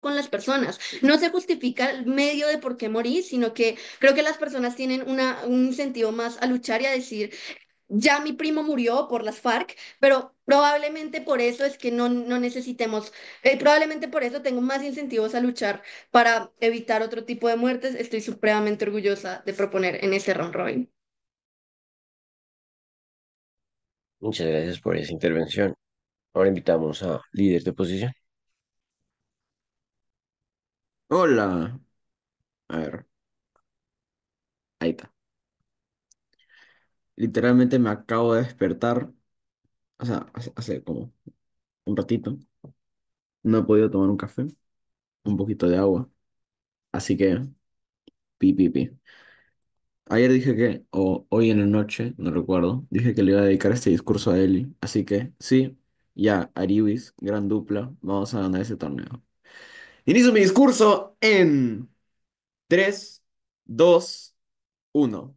con las personas. No se justifica el medio de por qué morir, sino que creo que las personas tienen un incentivo más a luchar y a decir, ya mi primo murió por las FARC, pero probablemente por eso es que no necesitemos, probablemente por eso tengo más incentivos a luchar para evitar otro tipo de muertes. Estoy supremamente orgullosa de proponer en ese round robin. Muchas gracias por esa intervención. Ahora invitamos a líder de posición. Hola. A ver, ahí está. Literalmente me acabo de despertar, o sea, hace como un ratito. No he podido tomar un café, un poquito de agua. Así que, pi. Ayer dije que, o hoy en la noche, no recuerdo, dije que le iba a dedicar este discurso a Eli. Así que, sí, ya, Ariwis, gran dupla, vamos a ganar ese torneo. Inicio mi discurso en 3, 2, 1.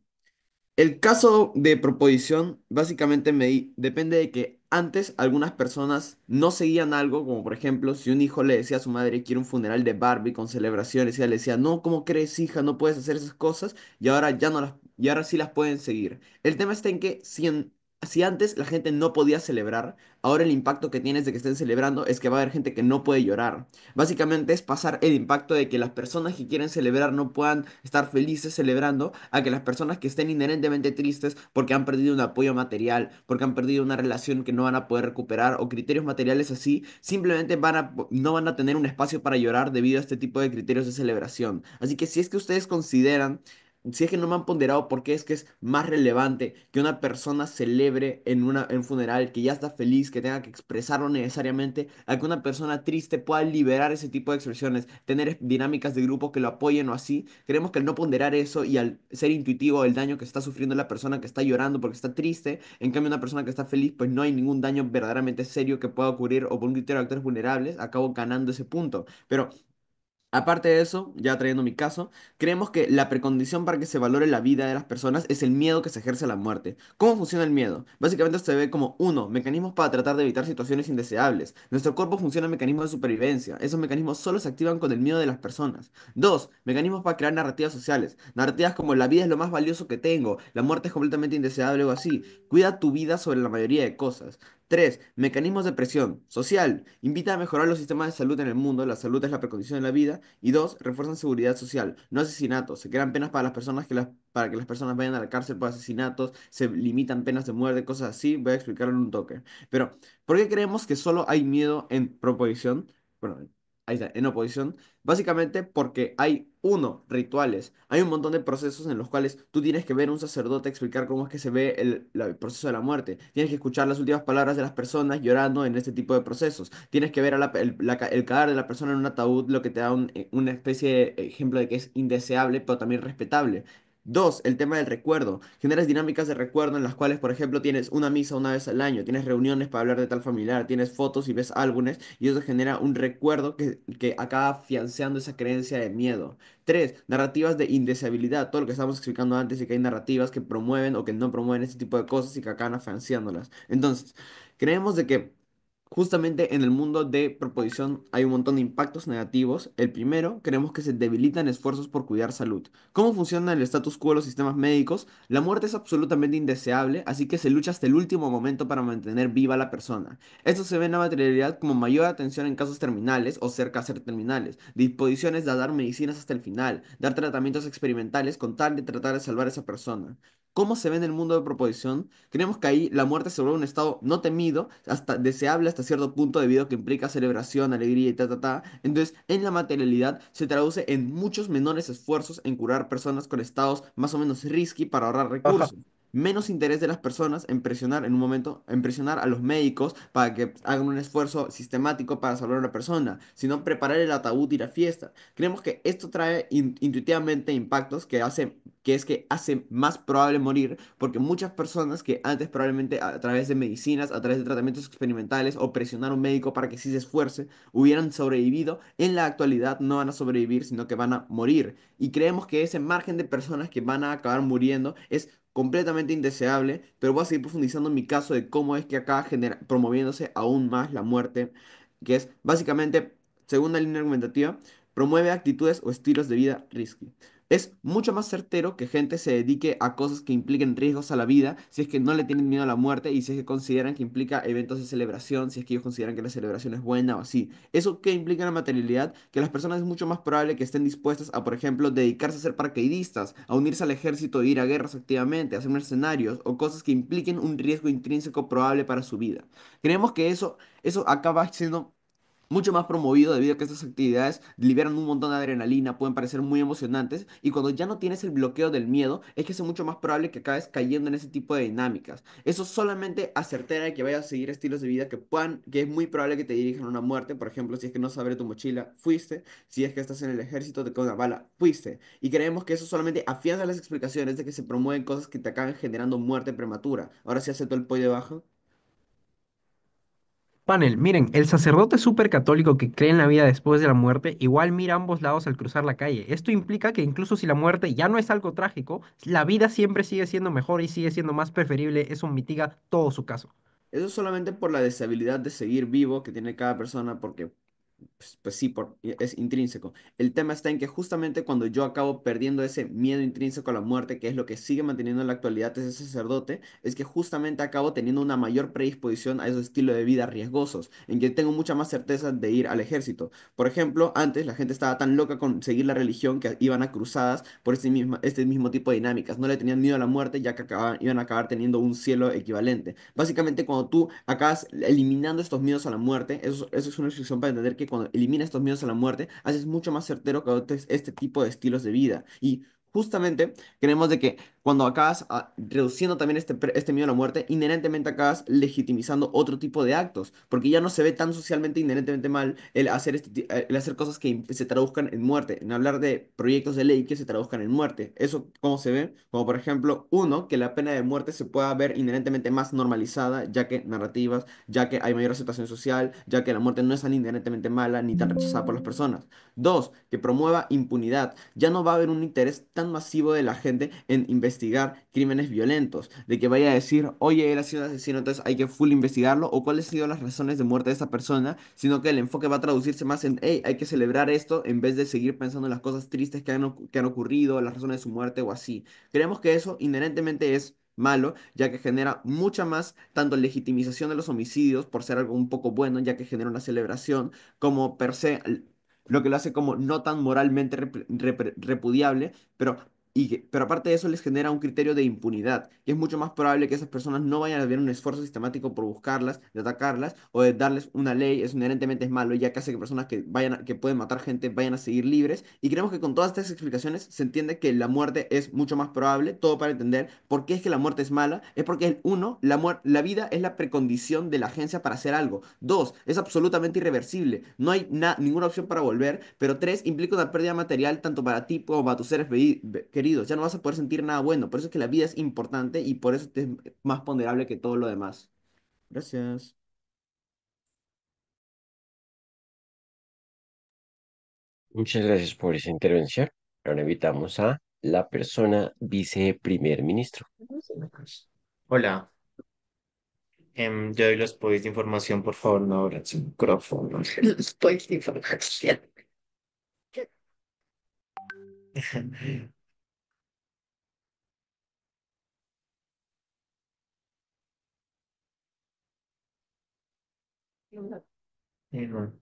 El caso de proposición básicamente depende de que antes algunas personas no seguían algo, como por ejemplo, si un hijo le decía a su madre quiere un funeral de Barbie con celebraciones, y ella le decía, no, ¿cómo crees, hija? No puedes hacer esas cosas, y ahora ya no las, y ahora sí las pueden seguir. El tema está en que si antes la gente no podía celebrar, ahora el impacto que tienes de que estén celebrando es que va a haber gente que no puede llorar. Básicamente es pasar el impacto de que las personas que quieren celebrar no puedan estar felices celebrando a que las personas que estén inherentemente tristes porque han perdido un apoyo material, porque han perdido una relación que no van a poder recuperar o criterios materiales así, simplemente no van a tener un espacio para llorar debido a este tipo de criterios de celebración. Así que si es que ustedes consideran si es que no me han ponderado por qué es que es más relevante que una persona celebre en un funeral, que ya está feliz, que tenga que expresarlo necesariamente, a que una persona triste pueda liberar ese tipo de expresiones, tener dinámicas de grupo que lo apoyen o así. Creemos que al no ponderar eso y al ser intuitivo el daño que está sufriendo la persona que está llorando porque está triste, en cambio una persona que está feliz, pues no hay ningún daño verdaderamente serio que pueda ocurrir o por un criterio de actores vulnerables, acabo ganando ese punto. Pero aparte de eso, ya trayendo mi caso, creemos que la precondición para que se valore la vida de las personas es el miedo que se ejerce a la muerte. ¿Cómo funciona el miedo? Básicamente se ve como, uno, mecanismos para tratar de evitar situaciones indeseables. Nuestro cuerpo funciona en mecanismos de supervivencia. Esos mecanismos solo se activan con el miedo de las personas. Dos, mecanismos para crear narrativas sociales. Narrativas como la vida es lo más valioso que tengo, la muerte es completamente indeseable o así. Cuida tu vida sobre la mayoría de cosas. 3. Mecanismos de presión social. Invita a mejorar los sistemas de salud en el mundo. La salud es la precondición de la vida. Y 2. Refuerzan seguridad social. No asesinatos. Se crean penas para las personas para que las personas vayan a la cárcel por asesinatos. Se limitan penas de muerte, cosas así. Voy a explicarlo en un toque. Pero, ¿por qué creemos que solo hay miedo en proposición? Bueno, ahí está, en oposición. Básicamente porque hay, uno, rituales. Hay un montón de procesos en los cuales tú tienes que ver a un sacerdote explicar cómo es que se ve el proceso de la muerte. Tienes que escuchar las últimas palabras de las personas llorando en este tipo de procesos. Tienes que ver el cadáver de la persona en un ataúd, lo que te da una especie de ejemplo de que es indeseable, pero también respetable. Dos, el tema del recuerdo. Generas dinámicas de recuerdo en las cuales, por ejemplo, tienes una misa una vez al año, tienes reuniones para hablar de tal familiar, tienes fotos y ves álbumes, y eso genera un recuerdo que acaba afianzando esa creencia de miedo. Tres, narrativas de indeseabilidad, todo lo que estábamos explicando antes, y que hay narrativas que promueven o que no promueven este tipo de cosas y que acaban afianzándolas. Entonces, creemos de que justamente en el mundo de proposición hay un montón de impactos negativos. El primero, creemos que se debilitan esfuerzos por cuidar salud. ¿Cómo funciona el status quo de los sistemas médicos? La muerte es absolutamente indeseable, así que se lucha hasta el último momento para mantener viva a la persona. Esto se ve en la materialidad como mayor atención en casos terminales o cerca a ser terminales, disposiciones de dar medicinas hasta el final, dar tratamientos experimentales con tal de tratar de salvar a esa persona. ¿Cómo se ve en el mundo de proposición? Creemos que ahí la muerte se vuelve un estado no temido, hasta deseable hasta cierto punto debido a que implica celebración, alegría y ta. Entonces, en la materialidad se traduce en muchos menores esfuerzos en curar personas con estados más o menos risky para ahorrar Ajá. recursos. Menos interés de las personas en presionar en un momento, en presionar a los médicos para que hagan un esfuerzo sistemático para salvar a una persona, sino preparar el ataúd y la fiesta. Creemos que esto trae intuitivamente impactos que es que hace más probable morir, porque muchas personas que antes probablemente a través de medicinas, a través de tratamientos experimentales o presionar a un médico para que sí se esfuerce, hubieran sobrevivido, en la actualidad no van a sobrevivir, sino que van a morir. Y creemos que ese margen de personas que van a acabar muriendo es completamente indeseable, pero voy a seguir profundizando en mi caso de cómo es que acaba promoviéndose aún más la muerte, que es básicamente Segunda línea argumentativa, promueve actitudes o estilos de vida risky. Es mucho más certero que gente se dedique a cosas que impliquen riesgos a la vida si es que no le tienen miedo a la muerte y si es que consideran que implica eventos de celebración, si es que ellos consideran que la celebración es buena o así. ¿Eso qué implica en la materialidad? Que las personas es mucho más probable que estén dispuestas a, por ejemplo, dedicarse a ser paracaidistas, a unirse al ejército, ir a guerras activamente, a ser mercenarios o cosas que impliquen un riesgo intrínseco probable para su vida. Creemos que eso acaba siendo mucho más promovido debido a que estas actividades liberan un montón de adrenalina, pueden parecer muy emocionantes y cuando ya no tienes el bloqueo del miedo es que es mucho más probable que acabes cayendo en ese tipo de dinámicas. Eso solamente acertera de que vayas a seguir estilos de vida que puedan, que es muy probable que te dirijan a una muerte, por ejemplo, si es que no sabes tu mochila, fuiste, si es que estás en el ejército, te cae una bala, fuiste. Y creemos que eso solamente afianza las explicaciones de que se promueven cosas que te acaban generando muerte prematura. Ahora sí acepto el pollo de baja. Panel, miren, el sacerdote súper católico que cree en la vida después de la muerte igual mira a ambos lados al cruzar la calle. Esto implica que incluso si la muerte ya no es algo trágico, la vida siempre sigue siendo mejor y sigue siendo más preferible. Eso mitiga todo su caso. Eso es solamente por la deshabilidad de seguir vivo que tiene cada persona, porque pues sí, es intrínseco. El tema está en que justamente cuando yo acabo perdiendo ese miedo intrínseco a la muerte, que es lo que sigue manteniendo en la actualidad ese sacerdote, es que justamente acabo teniendo una mayor predisposición a esos estilos de vida riesgosos, en que tengo mucha más certeza de ir al ejército. Por ejemplo, antes la gente estaba tan loca con seguir la religión que iban a cruzadas por este mismo tipo de dinámicas. No le tenían miedo a la muerte ya que iban a acabar teniendo un cielo equivalente. Básicamente, cuando tú acabas eliminando estos miedos a la muerte, eso es una instrucción para entender que cuando eliminas estos miedos a la muerte, haces mucho más certero que adoptes este tipo de estilos de vida. Y justamente creemos de que cuando acabas reduciendo también este miedo a la muerte, inherentemente acabas legitimizando otro tipo de actos, porque ya no se ve tan socialmente inherentemente mal el hacer cosas que se traduzcan en muerte, en hablar de proyectos de ley que se traduzcan en muerte. ¿Eso cómo se ve? Como por ejemplo, uno, que la pena de muerte se pueda ver inherentemente más normalizada, ya que narrativas, ya que hay mayor aceptación social, ya que la muerte no es tan inherentemente mala ni tan rechazada por las personas. Dos, que promueva impunidad. Ya no va a haber un interés tan masivo de la gente en investigar crímenes violentos, de que vaya a decir, oye, él ha sido un asesino, entonces hay que full investigarlo, o cuáles han sido las razones de muerte de esta persona, sino que el enfoque va a traducirse más en, hey, hay que celebrar esto en vez de seguir pensando en las cosas tristes que han ocurrido, las razones de su muerte o así. Creemos que eso inherentemente es malo, ya que genera mucha más tanto legitimización de los homicidios por ser algo un poco bueno, ya que genera una celebración, como per se lo que lo hace como no tan moralmente repudiable, pero aparte de eso les genera un criterio de impunidad, y es mucho más probable que esas personas no vayan a ver un esfuerzo sistemático por buscarlas, de atacarlas o de darles una ley, eso inherentemente es malo, ya que hace que personas que pueden matar gente vayan a seguir libres, y creemos que con todas estas explicaciones se entiende que la muerte es mucho más probable, todo para entender por qué es que la muerte es mala, es porque uno, la vida es la precondición de la agencia para hacer algo, dos, es absolutamente irreversible, no hay ninguna opción para volver, pero tres, implica una pérdida material tanto para ti como para tus seres queridos. Ya no vas a poder sentir nada bueno. Por eso es que la vida es importante y por eso es más ponderable que todo lo demás. Gracias. Muchas gracias por esa intervención. Ahora invitamos a la persona viceprimer ministro. Hola, yo doy los poderes de información, por favor, no abran su micrófono. Pues información. Ujú.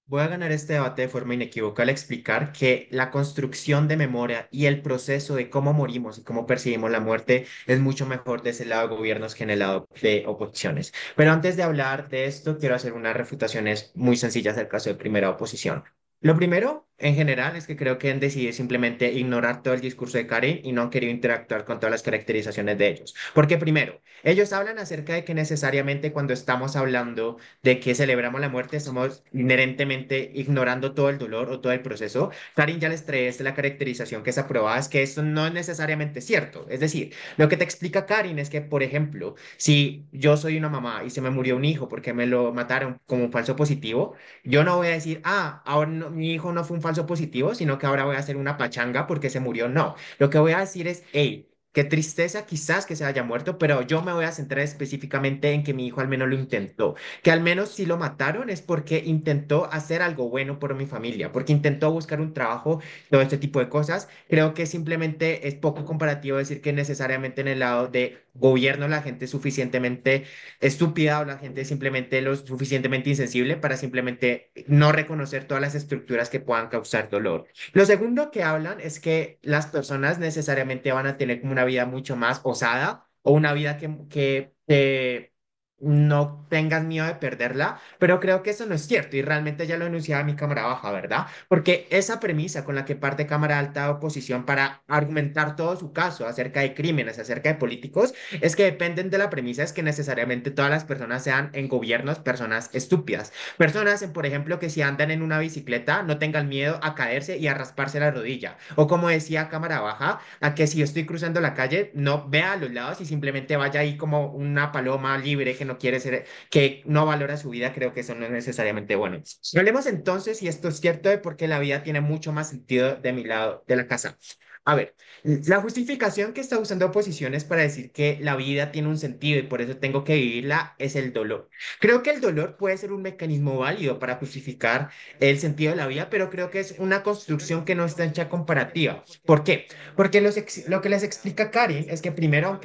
Voy a ganar este debate de forma inequívoca al explicar que la construcción de memoria y el proceso de cómo morimos y cómo percibimos la muerte es mucho mejor de ese lado de gobiernos que en el lado de oposiciones. Pero antes de hablar de esto, quiero hacer unas refutaciones muy sencillas del caso de primera oposición. Lo primero, en general, es que creo que han decidido simplemente ignorar todo el discurso de Karen y no han querido interactuar con todas las caracterizaciones de ellos. Porque primero, ellos hablan acerca de que necesariamente cuando estamos hablando de que celebramos la muerte, estamos inherentemente ignorando todo el dolor o todo el proceso. Karin ya les trae la caracterización que es aprobada, es que esto no es necesariamente cierto. Es decir, lo que te explica Karin es que, por ejemplo, si yo soy una mamá y se me murió un hijo porque me lo mataron como un falso positivo, yo no voy a decir, ahora mi hijo no fue un falso positivo, sino que ahora voy a hacer una pachanga porque se murió. No, lo que voy a decir es, hey, qué tristeza quizás que se haya muerto, pero yo me voy a centrar específicamente en que mi hijo al menos lo intentó, que al menos si lo mataron es porque intentó hacer algo bueno por mi familia, porque intentó buscar un trabajo, todo este tipo de cosas. Creo que simplemente es poco comparativo decir que necesariamente en el lado de gobierno la gente es suficientemente estúpida o la gente simplemente lo suficientemente insensible para simplemente no reconocer todas las estructuras que puedan causar dolor. Lo segundo que hablan es que las personas necesariamente van a tener como una vida mucho más osada o una vida que no tengas miedo de perderla, pero creo que eso no es cierto y realmente ya lo enunciaba mi cámara baja, ¿verdad? Porque esa premisa con la que parte cámara alta de oposición para argumentar todo su caso acerca de crímenes, acerca de políticos, es que dependen de la premisa es que necesariamente todas las personas sean en gobiernos personas estúpidas. Personas, por ejemplo, que si andan en una bicicleta no tengan miedo a caerse y a rasparse la rodilla. O como decía cámara baja, a que si yo estoy cruzando la calle no vea a los lados y simplemente vaya ahí como una paloma libre que no quiere ser, que no valora su vida. Creo que eso no es necesariamente bueno. Hablemos entonces si esto es cierto de por qué la vida tiene mucho más sentido de mi lado de la casa. A ver, la justificación que está usando oposiciones para decir que la vida tiene un sentido y por eso tengo que vivirla es el dolor. Creo que el dolor puede ser un mecanismo válido para justificar el sentido de la vida, pero creo que es una construcción que no está hecha comparativa. ¿Por qué? Porque lo que les explica Karen es que primero,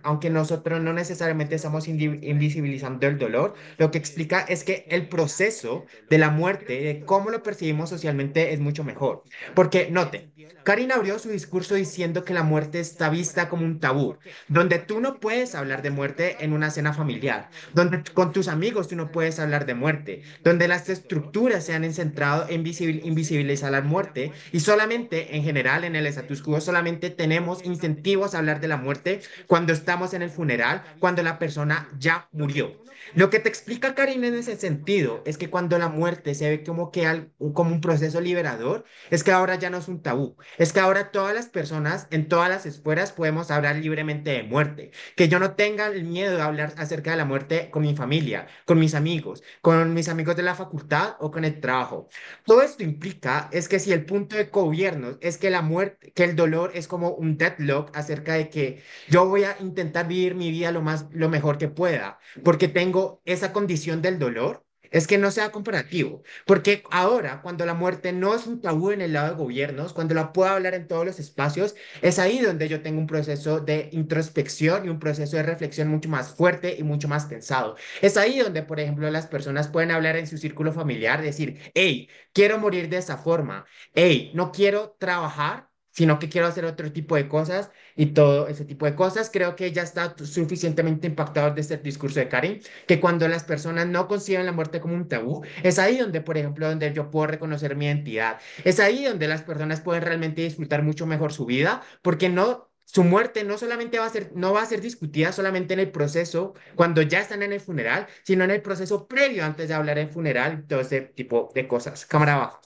aunque nosotros no necesariamente estamos invisibilizando el dolor, lo que explica es que el proceso de la muerte, de cómo lo percibimos socialmente, es mucho mejor. Porque noten, Karin abrió su discurso diciendo que la muerte está vista como un tabú, donde tú no puedes hablar de muerte en una cena familiar, donde con tus amigos tú no puedes hablar de muerte, donde las estructuras se han centrado en invisibilizar la muerte y solamente en general en el status quo solamente tenemos incentivos a hablar de la muerte cuando estamos en el funeral, cuando la persona ya murió. Lo que te explica Karin en ese sentido es que cuando la muerte se ve como un proceso liberador, es que ahora ya no es un tabú, es que ahora todas las personas en todas las esferas podemos hablar libremente de muerte, que yo no tenga el miedo de hablar acerca de la muerte con mi familia, con mis amigos de la facultad o con el trabajo. Todo esto implica es que si el punto de gobierno es que la muerte, que el dolor es como un deadlock acerca de que yo voy a intentar vivir mi vida lo mejor que pueda, porque tengo esa condición del dolor. Es que no sea comparativo, porque ahora cuando la muerte no es un tabú en el lado de gobiernos, cuando la puedo hablar en todos los espacios, es ahí donde yo tengo un proceso de introspección y un proceso de reflexión mucho más fuerte y mucho más pensado. Es ahí donde, por ejemplo, las personas pueden hablar en su círculo familiar, decir, hey, quiero morir de esa forma, hey, no quiero trabajar, sino que quiero hacer otro tipo de cosas y todo ese tipo de cosas. Creo que ya está suficientemente impactado de este discurso de Karin, que cuando las personas no conciben la muerte como un tabú, es ahí donde, por ejemplo, donde yo puedo reconocer mi identidad. Es ahí donde las personas pueden realmente disfrutar mucho mejor su vida, porque no, su muerte no solamente no va a ser discutida solamente en el proceso, cuando ya están en el funeral, sino en el proceso previo antes de hablar del funeral, todo ese tipo de cosas. Cámara abajo.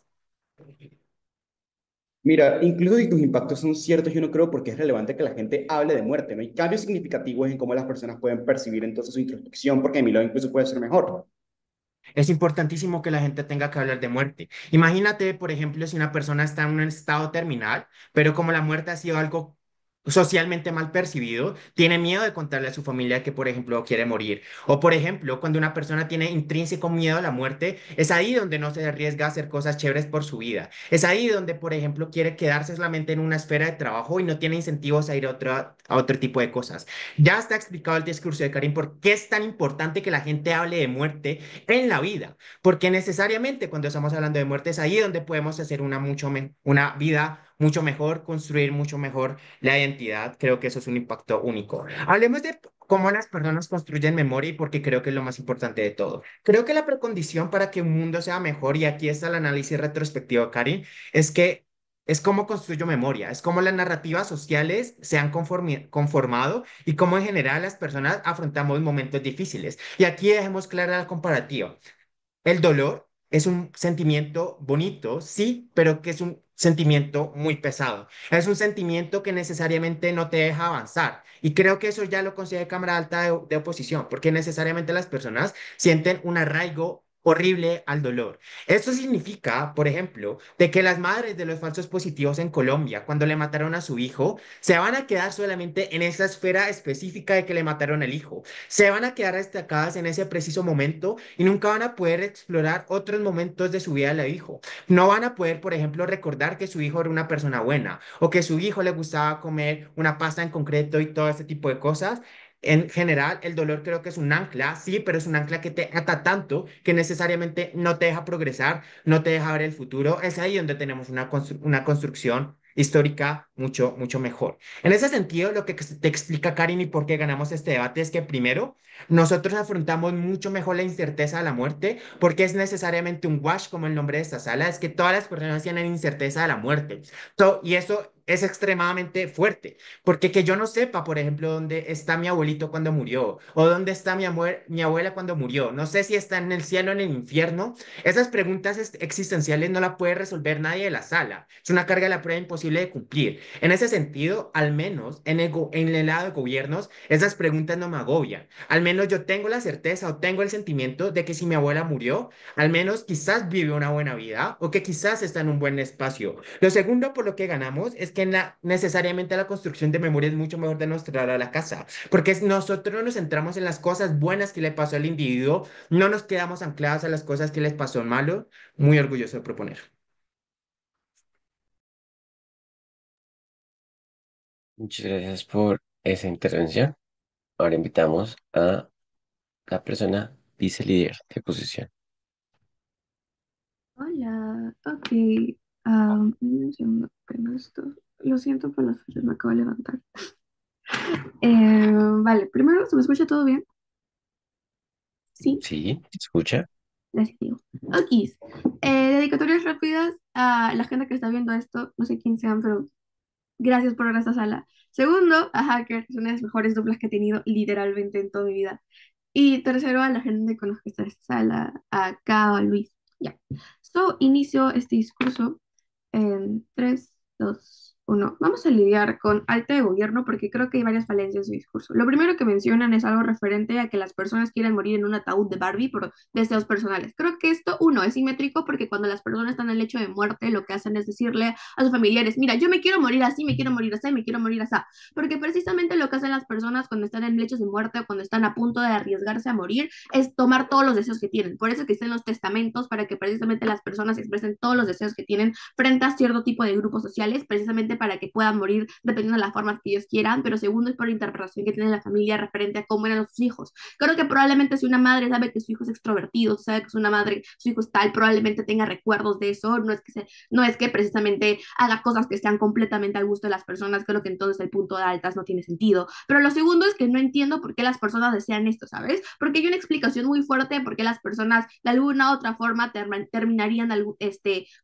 Mira, incluso si tus impactos son ciertos, yo no creo porque es relevante que la gente hable de muerte. No hay cambios significativos en cómo las personas pueden percibir entonces su introspección, porque a mi lado incluso puede ser mejor. Es importantísimo que la gente tenga que hablar de muerte. Imagínate, por ejemplo, si una persona está en un estado terminal, pero como la muerte ha sido algo socialmente mal percibido, tiene miedo de contarle a su familia que, por ejemplo, quiere morir. O, por ejemplo, cuando una persona tiene intrínseco miedo a la muerte, es ahí donde no se arriesga a hacer cosas chéveres por su vida. Es ahí donde, por ejemplo, quiere quedarse solamente en una esfera de trabajo y no tiene incentivos a ir a otro tipo de cosas. Ya está explicado el discurso de Karim por qué es tan importante que la gente hable de muerte en la vida, porque necesariamente cuando estamos hablando de muerte es ahí donde podemos hacer una vida mucho mejor, construir mucho mejor la identidad. Creo que eso es un impacto único. Hablemos de cómo las personas construyen memoria y porque creo que es lo más importante de todo. Creo que la precondición para que un mundo sea mejor, y aquí está el análisis retrospectivo, Karin, es que es cómo construyo memoria, es cómo las narrativas sociales se han conformado y cómo en general las personas afrontamos momentos difíciles. Y aquí dejemos clara la comparativa. El dolor es un sentimiento bonito, sí, pero que es un sentimiento muy pesado. Es un sentimiento que necesariamente no te deja avanzar. Y creo que eso ya lo considera Cámara Alta de oposición, porque necesariamente las personas sienten un arraigo horrible al dolor. Esto significa, por ejemplo, de que las madres de los falsos positivos en Colombia, cuando le mataron a su hijo, se van a quedar solamente en esa esfera específica de que le mataron al hijo. Se van a quedar destacadas en ese preciso momento y nunca van a poder explorar otros momentos de su vida del hijo. No van a poder, por ejemplo, recordar que su hijo era una persona buena o que su hijo le gustaba comer una pasta en concreto y todo este tipo de cosas. En general, el dolor creo que es un ancla, sí, pero es un ancla que te ata tanto que necesariamente no te deja progresar, no te deja ver el futuro. Es ahí donde tenemos una construcción histórica mucho, mucho mejor. En ese sentido, lo que te explica Karin y por qué ganamos este debate es que primero, nosotros afrontamos mucho mejor la incerteza de la muerte porque es necesariamente un wash, como el nombre de esta sala, es que todas las personas tienen incerteza de la muerte. Y eso es extremadamente fuerte. Porque que yo no sepa, por ejemplo, dónde está mi abuelito cuando murió, o dónde está mi abuela cuando murió, no sé si está en el cielo o en el infierno, esas preguntas existenciales no las puede resolver nadie de la sala. Es una carga de la prueba imposible de cumplir. En ese sentido, al menos en el lado de gobiernos, esas preguntas no me agobian. Al menos yo tengo la certeza o tengo el sentimiento de que si mi abuela murió, al menos quizás vive una buena vida o que quizás está en un buen espacio. Lo segundo por lo que ganamos es que necesariamente la construcción de memoria es mucho mejor de nuestra a la casa, porque nosotros nos centramos en las cosas buenas que le pasó al individuo, no nos quedamos anclados a las cosas que les pasó malo. Muy orgulloso de proponer. Muchas gracias por esa intervención. Ahora invitamos a la persona vice líder de posición. Hola, ok. Un segundo, pero esto. Lo siento por las fechas, me acabo de levantar. Vale, primero, ¿se me escucha todo bien? Sí, Sí, escucha. gracias, digo. Ok. Dedicatorias rápidas a la gente que está viendo esto, no sé quién sean, pero gracias por ver esta sala. Segundo, a Hacker, es una de las mejores duplas que he tenido literalmente en toda mi vida. Y tercero, a la gente con la que está en esta sala, a Kao, a Luis. Ya. So, inicio este discurso en 3, 2, 1. Vamos a lidiar con alta de gobierno porque creo que hay varias falencias en su discurso. Lo primero que mencionan es algo referente a que las personas quieren morir en un ataúd de Barbie por deseos personales. Creo que esto, uno, es simétrico porque cuando las personas están en el lecho de muerte, lo que hacen es decirle a sus familiares, mira, yo me quiero morir así, me quiero morir así, me quiero morir así. Porque precisamente lo que hacen las personas cuando están en lechos de muerte o cuando están a punto de arriesgarse a morir es tomar todos los deseos que tienen. Por eso existen los testamentos para que precisamente las personas expresen todos los deseos que tienen frente a cierto tipo de grupos sociales, precisamente para que puedan morir dependiendo de las formas que ellos quieran, pero segundo es por la interpretación que tiene la familia referente a cómo eran sus hijos. Creo que probablemente si una madre sabe que su hijo es extrovertido, sabe que es una madre, su hijo es tal, probablemente tenga recuerdos de eso, no es que precisamente haga cosas que sean completamente al gusto de las personas, creo que entonces el punto de altas no tiene sentido. Pero lo segundo es que no entiendo por qué las personas desean esto, ¿sabes? Porque hay una explicación muy fuerte de por qué las personas de alguna u otra forma terminarían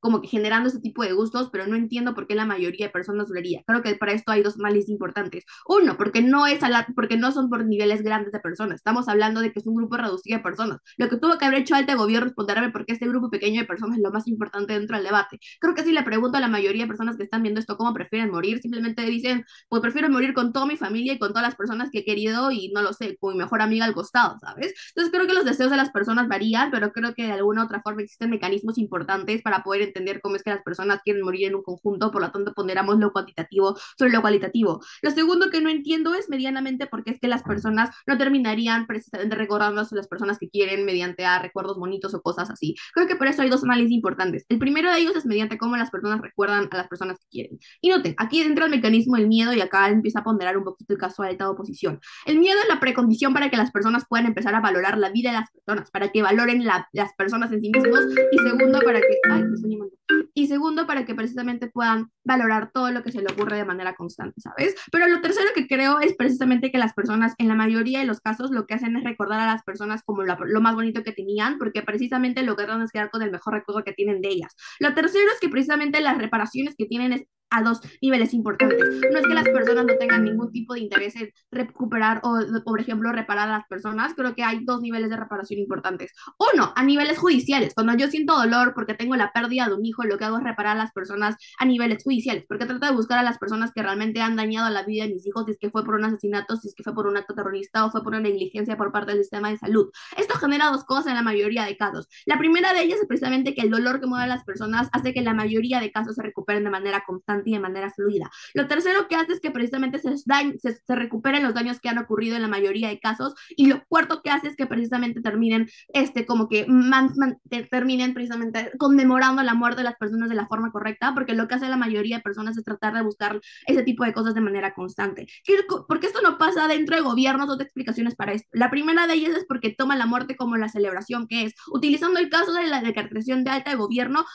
como que generando ese tipo de gustos, pero no entiendo por qué la mayoría de personas lo haría. Creo que para esto hay dos males importantes. Uno, porque no son por niveles grandes de personas. Estamos hablando de que es un grupo reducido de personas. Lo que tuvo que haber hecho Alta Gobierno es responderme por qué este grupo pequeño de personas es lo más importante dentro del debate. Creo que si le pregunto a la mayoría de personas que están viendo esto cómo prefieren morir, simplemente dicen, pues prefiero morir con toda mi familia y con todas las personas que he querido y no lo sé, con mi mejor amiga al costado, ¿sabes? Entonces creo que los deseos de las personas varían, pero creo que de alguna u otra forma existen mecanismos importantes para poder entender cómo es que las personas quieren morir en un conjunto, por lo tanto ponderamos lo cuantitativo sobre lo cualitativo. Lo segundo que no entiendo es medianamente por qué es que las personas no terminarían precisamente recordando a las personas que quieren mediante a recuerdos bonitos o cosas así. Creo que por eso hay dos análisis importantes. El primero de ellos es mediante cómo las personas recuerdan a las personas que quieren. Y noten, aquí entra el mecanismo del miedo y acá empieza a ponderar un poquito el caso de alta oposición. El miedo es la precondición para que las personas puedan empezar a valorar la vida de las personas, para que valoren las personas en sí mismos y segundo para que, ay, me estoy llamando. Y segundo para que precisamente puedan valorar todo lo que se le ocurre de manera constante, ¿sabes? Pero lo tercero que creo es precisamente que las personas en la mayoría de los casos lo que hacen es recordar a las personas como lo más bonito que tenían, porque precisamente lograron es quedar con el mejor recuerdo que tienen de ellas. Lo tercero es que precisamente las reparaciones que tienen es a dos niveles importantes. No es que las personas no tengan ningún tipo de interés en recuperar o, por ejemplo, reparar a las personas. Creo que hay dos niveles de reparación importantes. Uno, a niveles judiciales. Cuando yo siento dolor porque tengo la pérdida de un hijo, lo que hago es reparar a las personas a niveles judiciales, porque trato de buscar a las personas que realmente han dañado la vida de mis hijos, si es que fue por un asesinato, si es que fue por un acto terrorista o fue por una negligencia por parte del sistema de salud. Esto genera dos cosas en la mayoría de casos. La primera de ellas es precisamente que el dolor que mueve a las personas hace que la mayoría de casos se recuperen de manera constante y de manera fluida. Lo tercero que hace es que precisamente se recuperen los daños que han ocurrido en la mayoría de casos, y lo cuarto que hace es que precisamente terminen como que terminen precisamente conmemorando la muerte de las personas de la forma correcta, porque lo que hace la mayoría de personas es tratar de buscar ese tipo de cosas de manera constante. Porque esto no pasa dentro de gobiernos, dos explicaciones para esto. La primera de ellas es porque toma la muerte como la celebración que es. Utilizando el caso de la decretación de alta de gobierno,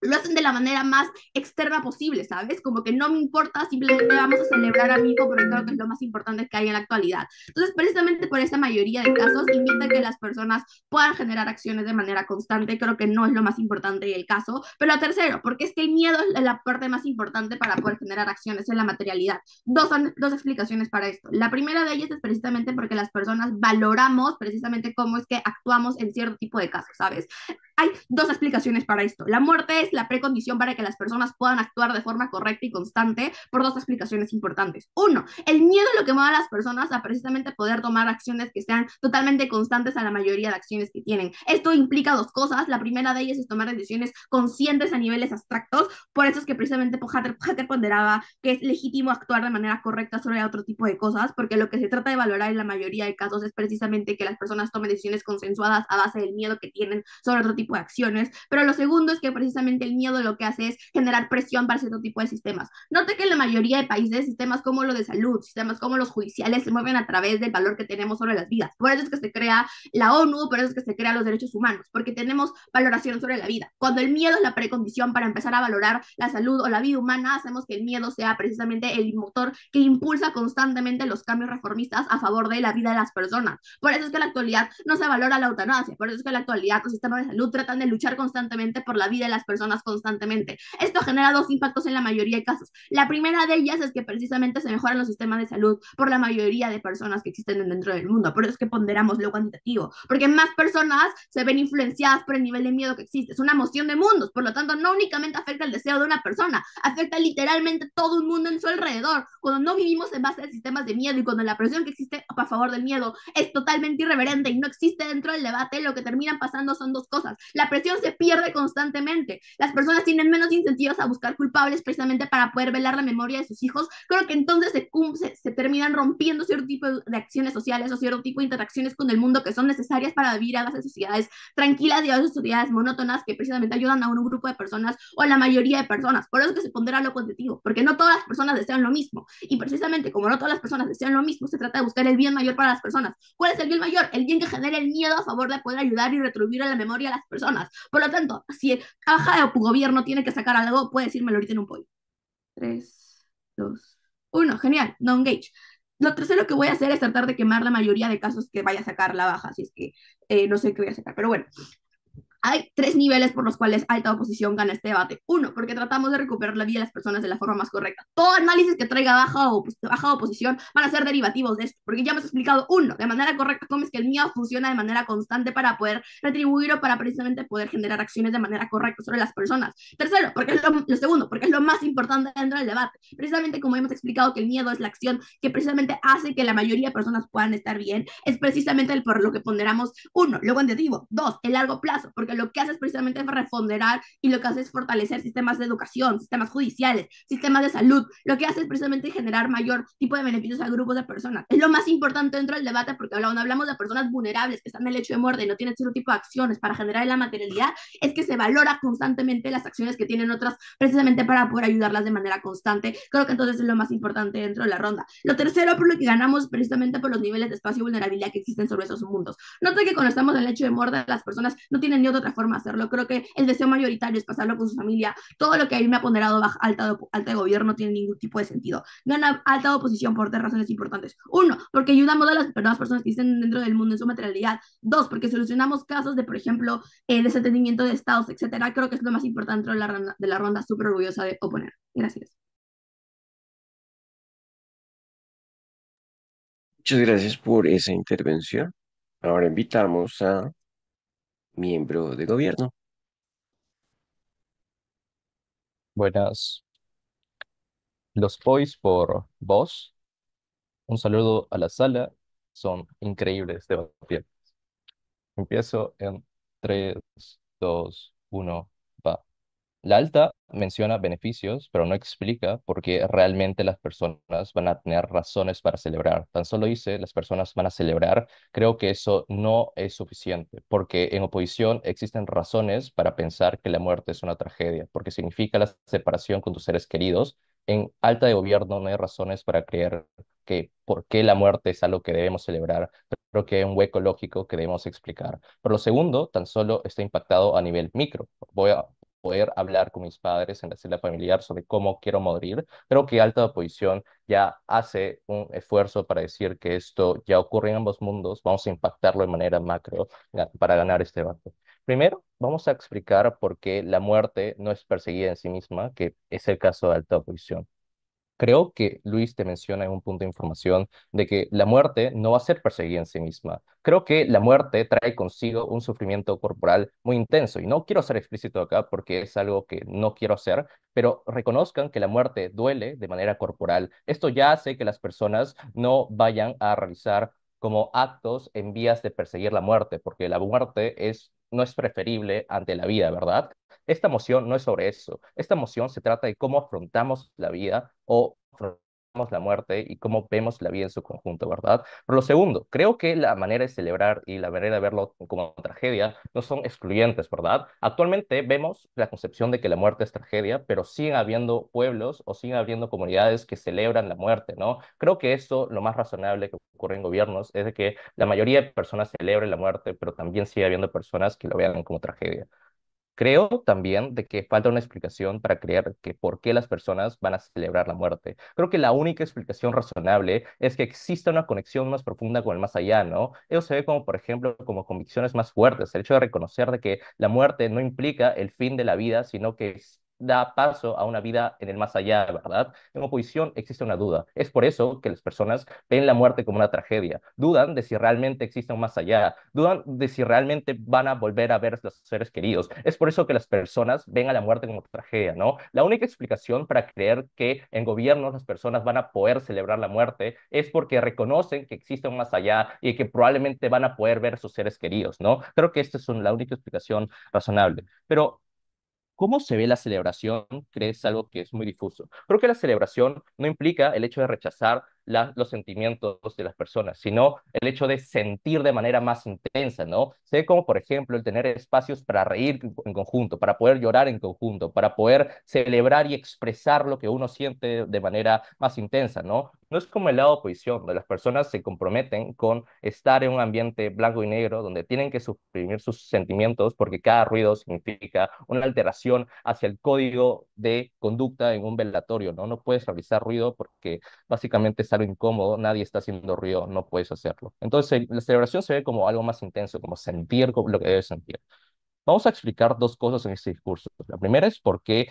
lo hacen de la manera más externa posible, ¿sabes? Como que no me importa, simplemente vamos a celebrar a mi hijo porque creo que es lo más importante que hay en la actualidad. Entonces, precisamente por esa mayoría de casos, invita a que las personas puedan generar acciones de manera constante. Creo que no es lo más importante el caso. Pero lo tercero, porque es que el miedo es la parte más importante para poder generar acciones en la materialidad. Dos explicaciones para esto. La primera de ellas es precisamente porque las personas valoramos precisamente cómo es que actuamos en cierto tipo de casos, ¿sabes? Hay dos explicaciones para esto. La muerte es la precondición para que las personas puedan actuar de forma correcta y constante por dos explicaciones importantes. Uno, el miedo es lo que mueve a las personas a precisamente poder tomar acciones que sean totalmente constantes a la mayoría de acciones que tienen. Esto implica dos cosas. La primera de ellas es tomar decisiones conscientes a niveles abstractos. Por eso es que precisamente Hatter ponderaba que es legítimo actuar de manera correcta sobre otro tipo de cosas, porque lo que se trata de valorar en la mayoría de casos es precisamente que las personas tomen decisiones consensuadas a base del miedo que tienen sobre otro tipo de acciones. Pero lo segundo es que precisamente el miedo lo que hace es generar presión para cierto tipo de sistemas. Note que en la mayoría de países, sistemas como los de salud, sistemas como los judiciales, se mueven a través del valor que tenemos sobre las vidas. Por eso es que se crea la ONU, por eso es que se crean los derechos humanos, porque tenemos valoración sobre la vida. Cuando el miedo es la precondición para empezar a valorar la salud o la vida humana, hacemos que el miedo sea precisamente el motor que impulsa constantemente los cambios reformistas a favor de la vida de las personas. Por eso es que en la actualidad no se valora la eutanasia, por eso es que en la actualidad los sistemas de salud tratan de luchar constantemente por la vida de las personas constantemente. Esto genera dos impactos en la mayoría de casos. La primera de ellas es que precisamente se mejoran los sistemas de salud por la mayoría de personas que existen dentro del mundo. Por eso es que ponderamos lo cuantitativo, porque más personas se ven influenciadas por el nivel de miedo que existe. Es una moción de mundos, por lo tanto no únicamente afecta el deseo de una persona, afecta literalmente todo un mundo en su alrededor. Cuando no vivimos en base a sistemas de miedo y cuando la presión que existe a favor del miedo es totalmente irreverente y no existe dentro del debate, lo que terminan pasando son dos cosas. La presión se pierde constantemente. Las personas tienen menos incentivos a buscar culpables precisamente para poder velar la memoria de sus hijos. Creo que entonces se terminan rompiendo cierto tipo de acciones sociales o cierto tipo de interacciones con el mundo que son necesarias para vivir a base de sociedades tranquilas y a base de sociedades monótonas que precisamente ayudan a un grupo de personas o a la mayoría de personas. Por eso es que se pondera lo cuantitativo, porque no todas las personas desean lo mismo. Y precisamente como no todas las personas desean lo mismo, se trata de buscar el bien mayor para las personas. ¿Cuál es el bien mayor? El bien que genera el miedo a favor de poder ayudar y retribuir a la memoria a las personas. Por lo tanto, si cada gobierno tiene que sacar algo, puede decírmelo ahorita en un pollo. 3, 2, 1. Genial, no engage. Lo tercero que voy a hacer es tratar de quemar la mayoría de casos que vaya a sacar la baja, así es que no sé qué voy a sacar, pero bueno. Hay tres niveles por los cuales alta oposición gana este debate. Uno, porque tratamos de recuperar la vida de las personas de la forma más correcta. Todo análisis que traiga baja oposición van a ser derivativos de esto, porque ya hemos explicado, uno, de manera correcta cómo es que el miedo funciona de manera constante para poder retribuir o para precisamente poder generar acciones de manera correcta sobre las personas. Tercero, porque es lo segundo, porque es lo más importante dentro del debate. Precisamente como hemos explicado que el miedo es la acción que precisamente hace que la mayoría de personas puedan estar bien, es precisamente por lo que ponderamos, uno, lo cuantitativo, dos, el largo plazo, porque lo que hace es precisamente refonderar y lo que hace es fortalecer sistemas de educación, sistemas judiciales, sistemas de salud. Lo que hace es precisamente generar mayor tipo de beneficios a grupos de personas. Es lo más importante dentro del debate porque cuando hablamos de personas vulnerables que están en el hecho de muerte y no tienen cierto tipo de acciones para generar la materialidad, es que se valora constantemente las acciones que tienen otras precisamente para poder ayudarlas de manera constante. Creo que entonces es lo más importante dentro de la ronda. Lo tercero por lo que ganamos precisamente por los niveles de espacio y vulnerabilidad que existen sobre esos mundos. Nota que cuando estamos en el hecho de muerte las personas no tienen ni otra otra forma hacerlo. Creo que el deseo mayoritario es pasarlo con su familia. Todo lo que ahí me ha ponderado baja alta de gobierno no tiene ningún tipo de sentido. Gana alta de oposición por tres razones importantes. Uno, porque ayudamos a las personas que estén dentro del mundo en su materialidad. Dos, porque solucionamos casos de, por ejemplo, desentendimiento de estados, etcétera. Creo que es lo más importante de la ronda, súper orgullosa de oponer. Gracias. Muchas gracias por esa intervención. Ahora invitamos a miembro de gobierno. Buenas, los boys por vos. Un saludo a la sala. Son increíbles de debatir. Empiezo en 3, 2, 1, va. La alta menciona beneficios, pero no explica por qué realmente las personas van a tener razones para celebrar. Tan solo dice las personas van a celebrar. Creo que eso no es suficiente, porque en oposición existen razones para pensar que la muerte es una tragedia, porque significa la separación con tus seres queridos. En alta de gobierno no hay razones para creer que por qué la muerte es algo que debemos celebrar. Creo que hay un hueco lógico que debemos explicar. Por lo segundo, tan solo está impactado a nivel micro. Voy a poder hablar con mis padres en la celda familiar sobre cómo quiero morir. Creo que alta oposición ya hace un esfuerzo para decir que esto ya ocurre en ambos mundos. Vamos a impactarlo de manera macro para ganar este debate. Primero, vamos a explicar por qué la muerte no es perseguida en sí misma, que es el caso de alta oposición. Creo que Luis te menciona en un punto de información de que la muerte no va a ser perseguida en sí misma. Creo que la muerte trae consigo un sufrimiento corporal muy intenso y no quiero ser explícito acá porque es algo que no quiero hacer, pero reconozcan que la muerte duele de manera corporal. Esto ya hace que las personas no vayan a realizar como actos en vías de perseguir la muerte, porque la muerte no es preferible ante la vida, ¿verdad? Esta moción no es sobre eso. Esta moción se trata de cómo afrontamos la vida o afrontamos la muerte y cómo vemos la vida en su conjunto, ¿verdad? Por lo segundo, creo que la manera de celebrar y la manera de verlo como tragedia no son excluyentes, ¿verdad? Actualmente vemos la concepción de que la muerte es tragedia, pero siguen habiendo pueblos o siguen habiendo comunidades que celebran la muerte, ¿no? Creo que esto, lo más razonable que ocurre en gobiernos es de que la mayoría de personas celebren la muerte, pero también sigue habiendo personas que lo vean como tragedia. Creo también de que falta una explicación para creer que por qué las personas van a celebrar la muerte. Creo que la única explicación razonable es que exista una conexión más profunda con el más allá, ¿no? Eso se ve como, por ejemplo, como convicciones más fuertes. El hecho de reconocer de que la muerte no implica el fin de la vida, sino que da paso a una vida en el más allá, ¿verdad? En oposición existe una duda. Es por eso que las personas ven la muerte como una tragedia. Dudan de si realmente existe un más allá. Dudan de si realmente van a volver a ver a los seres queridos. Es por eso que las personas ven a la muerte como tragedia, ¿no? La única explicación para creer que en gobiernos las personas van a poder celebrar la muerte es porque reconocen que existe un más allá y que probablemente van a poder ver a sus seres queridos, ¿no? Creo que esta es la única explicación razonable. Pero ¿cómo se ve la celebración? ¿Crees algo que es muy difuso? Creo que la celebración no implica el hecho de rechazar los sentimientos de las personas, sino el hecho de sentir de manera más intensa, ¿no? Sé como, por ejemplo, el tener espacios para reír en conjunto, para poder llorar en conjunto, para poder celebrar y expresar lo que uno siente de manera más intensa, ¿no? No es como el lado de oposición, donde las personas se comprometen con estar en un ambiente blanco y negro, donde tienen que suprimir sus sentimientos porque cada ruido significa una alteración hacia el código de conducta en un velatorio, ¿no? No puedes realizar ruido porque básicamente es algo incómodo, nadie está haciendo ruido, no puedes hacerlo. Entonces, la celebración se ve como algo más intenso, como sentir lo que debes sentir. Vamos a explicar dos cosas en este discurso. La primera es por qué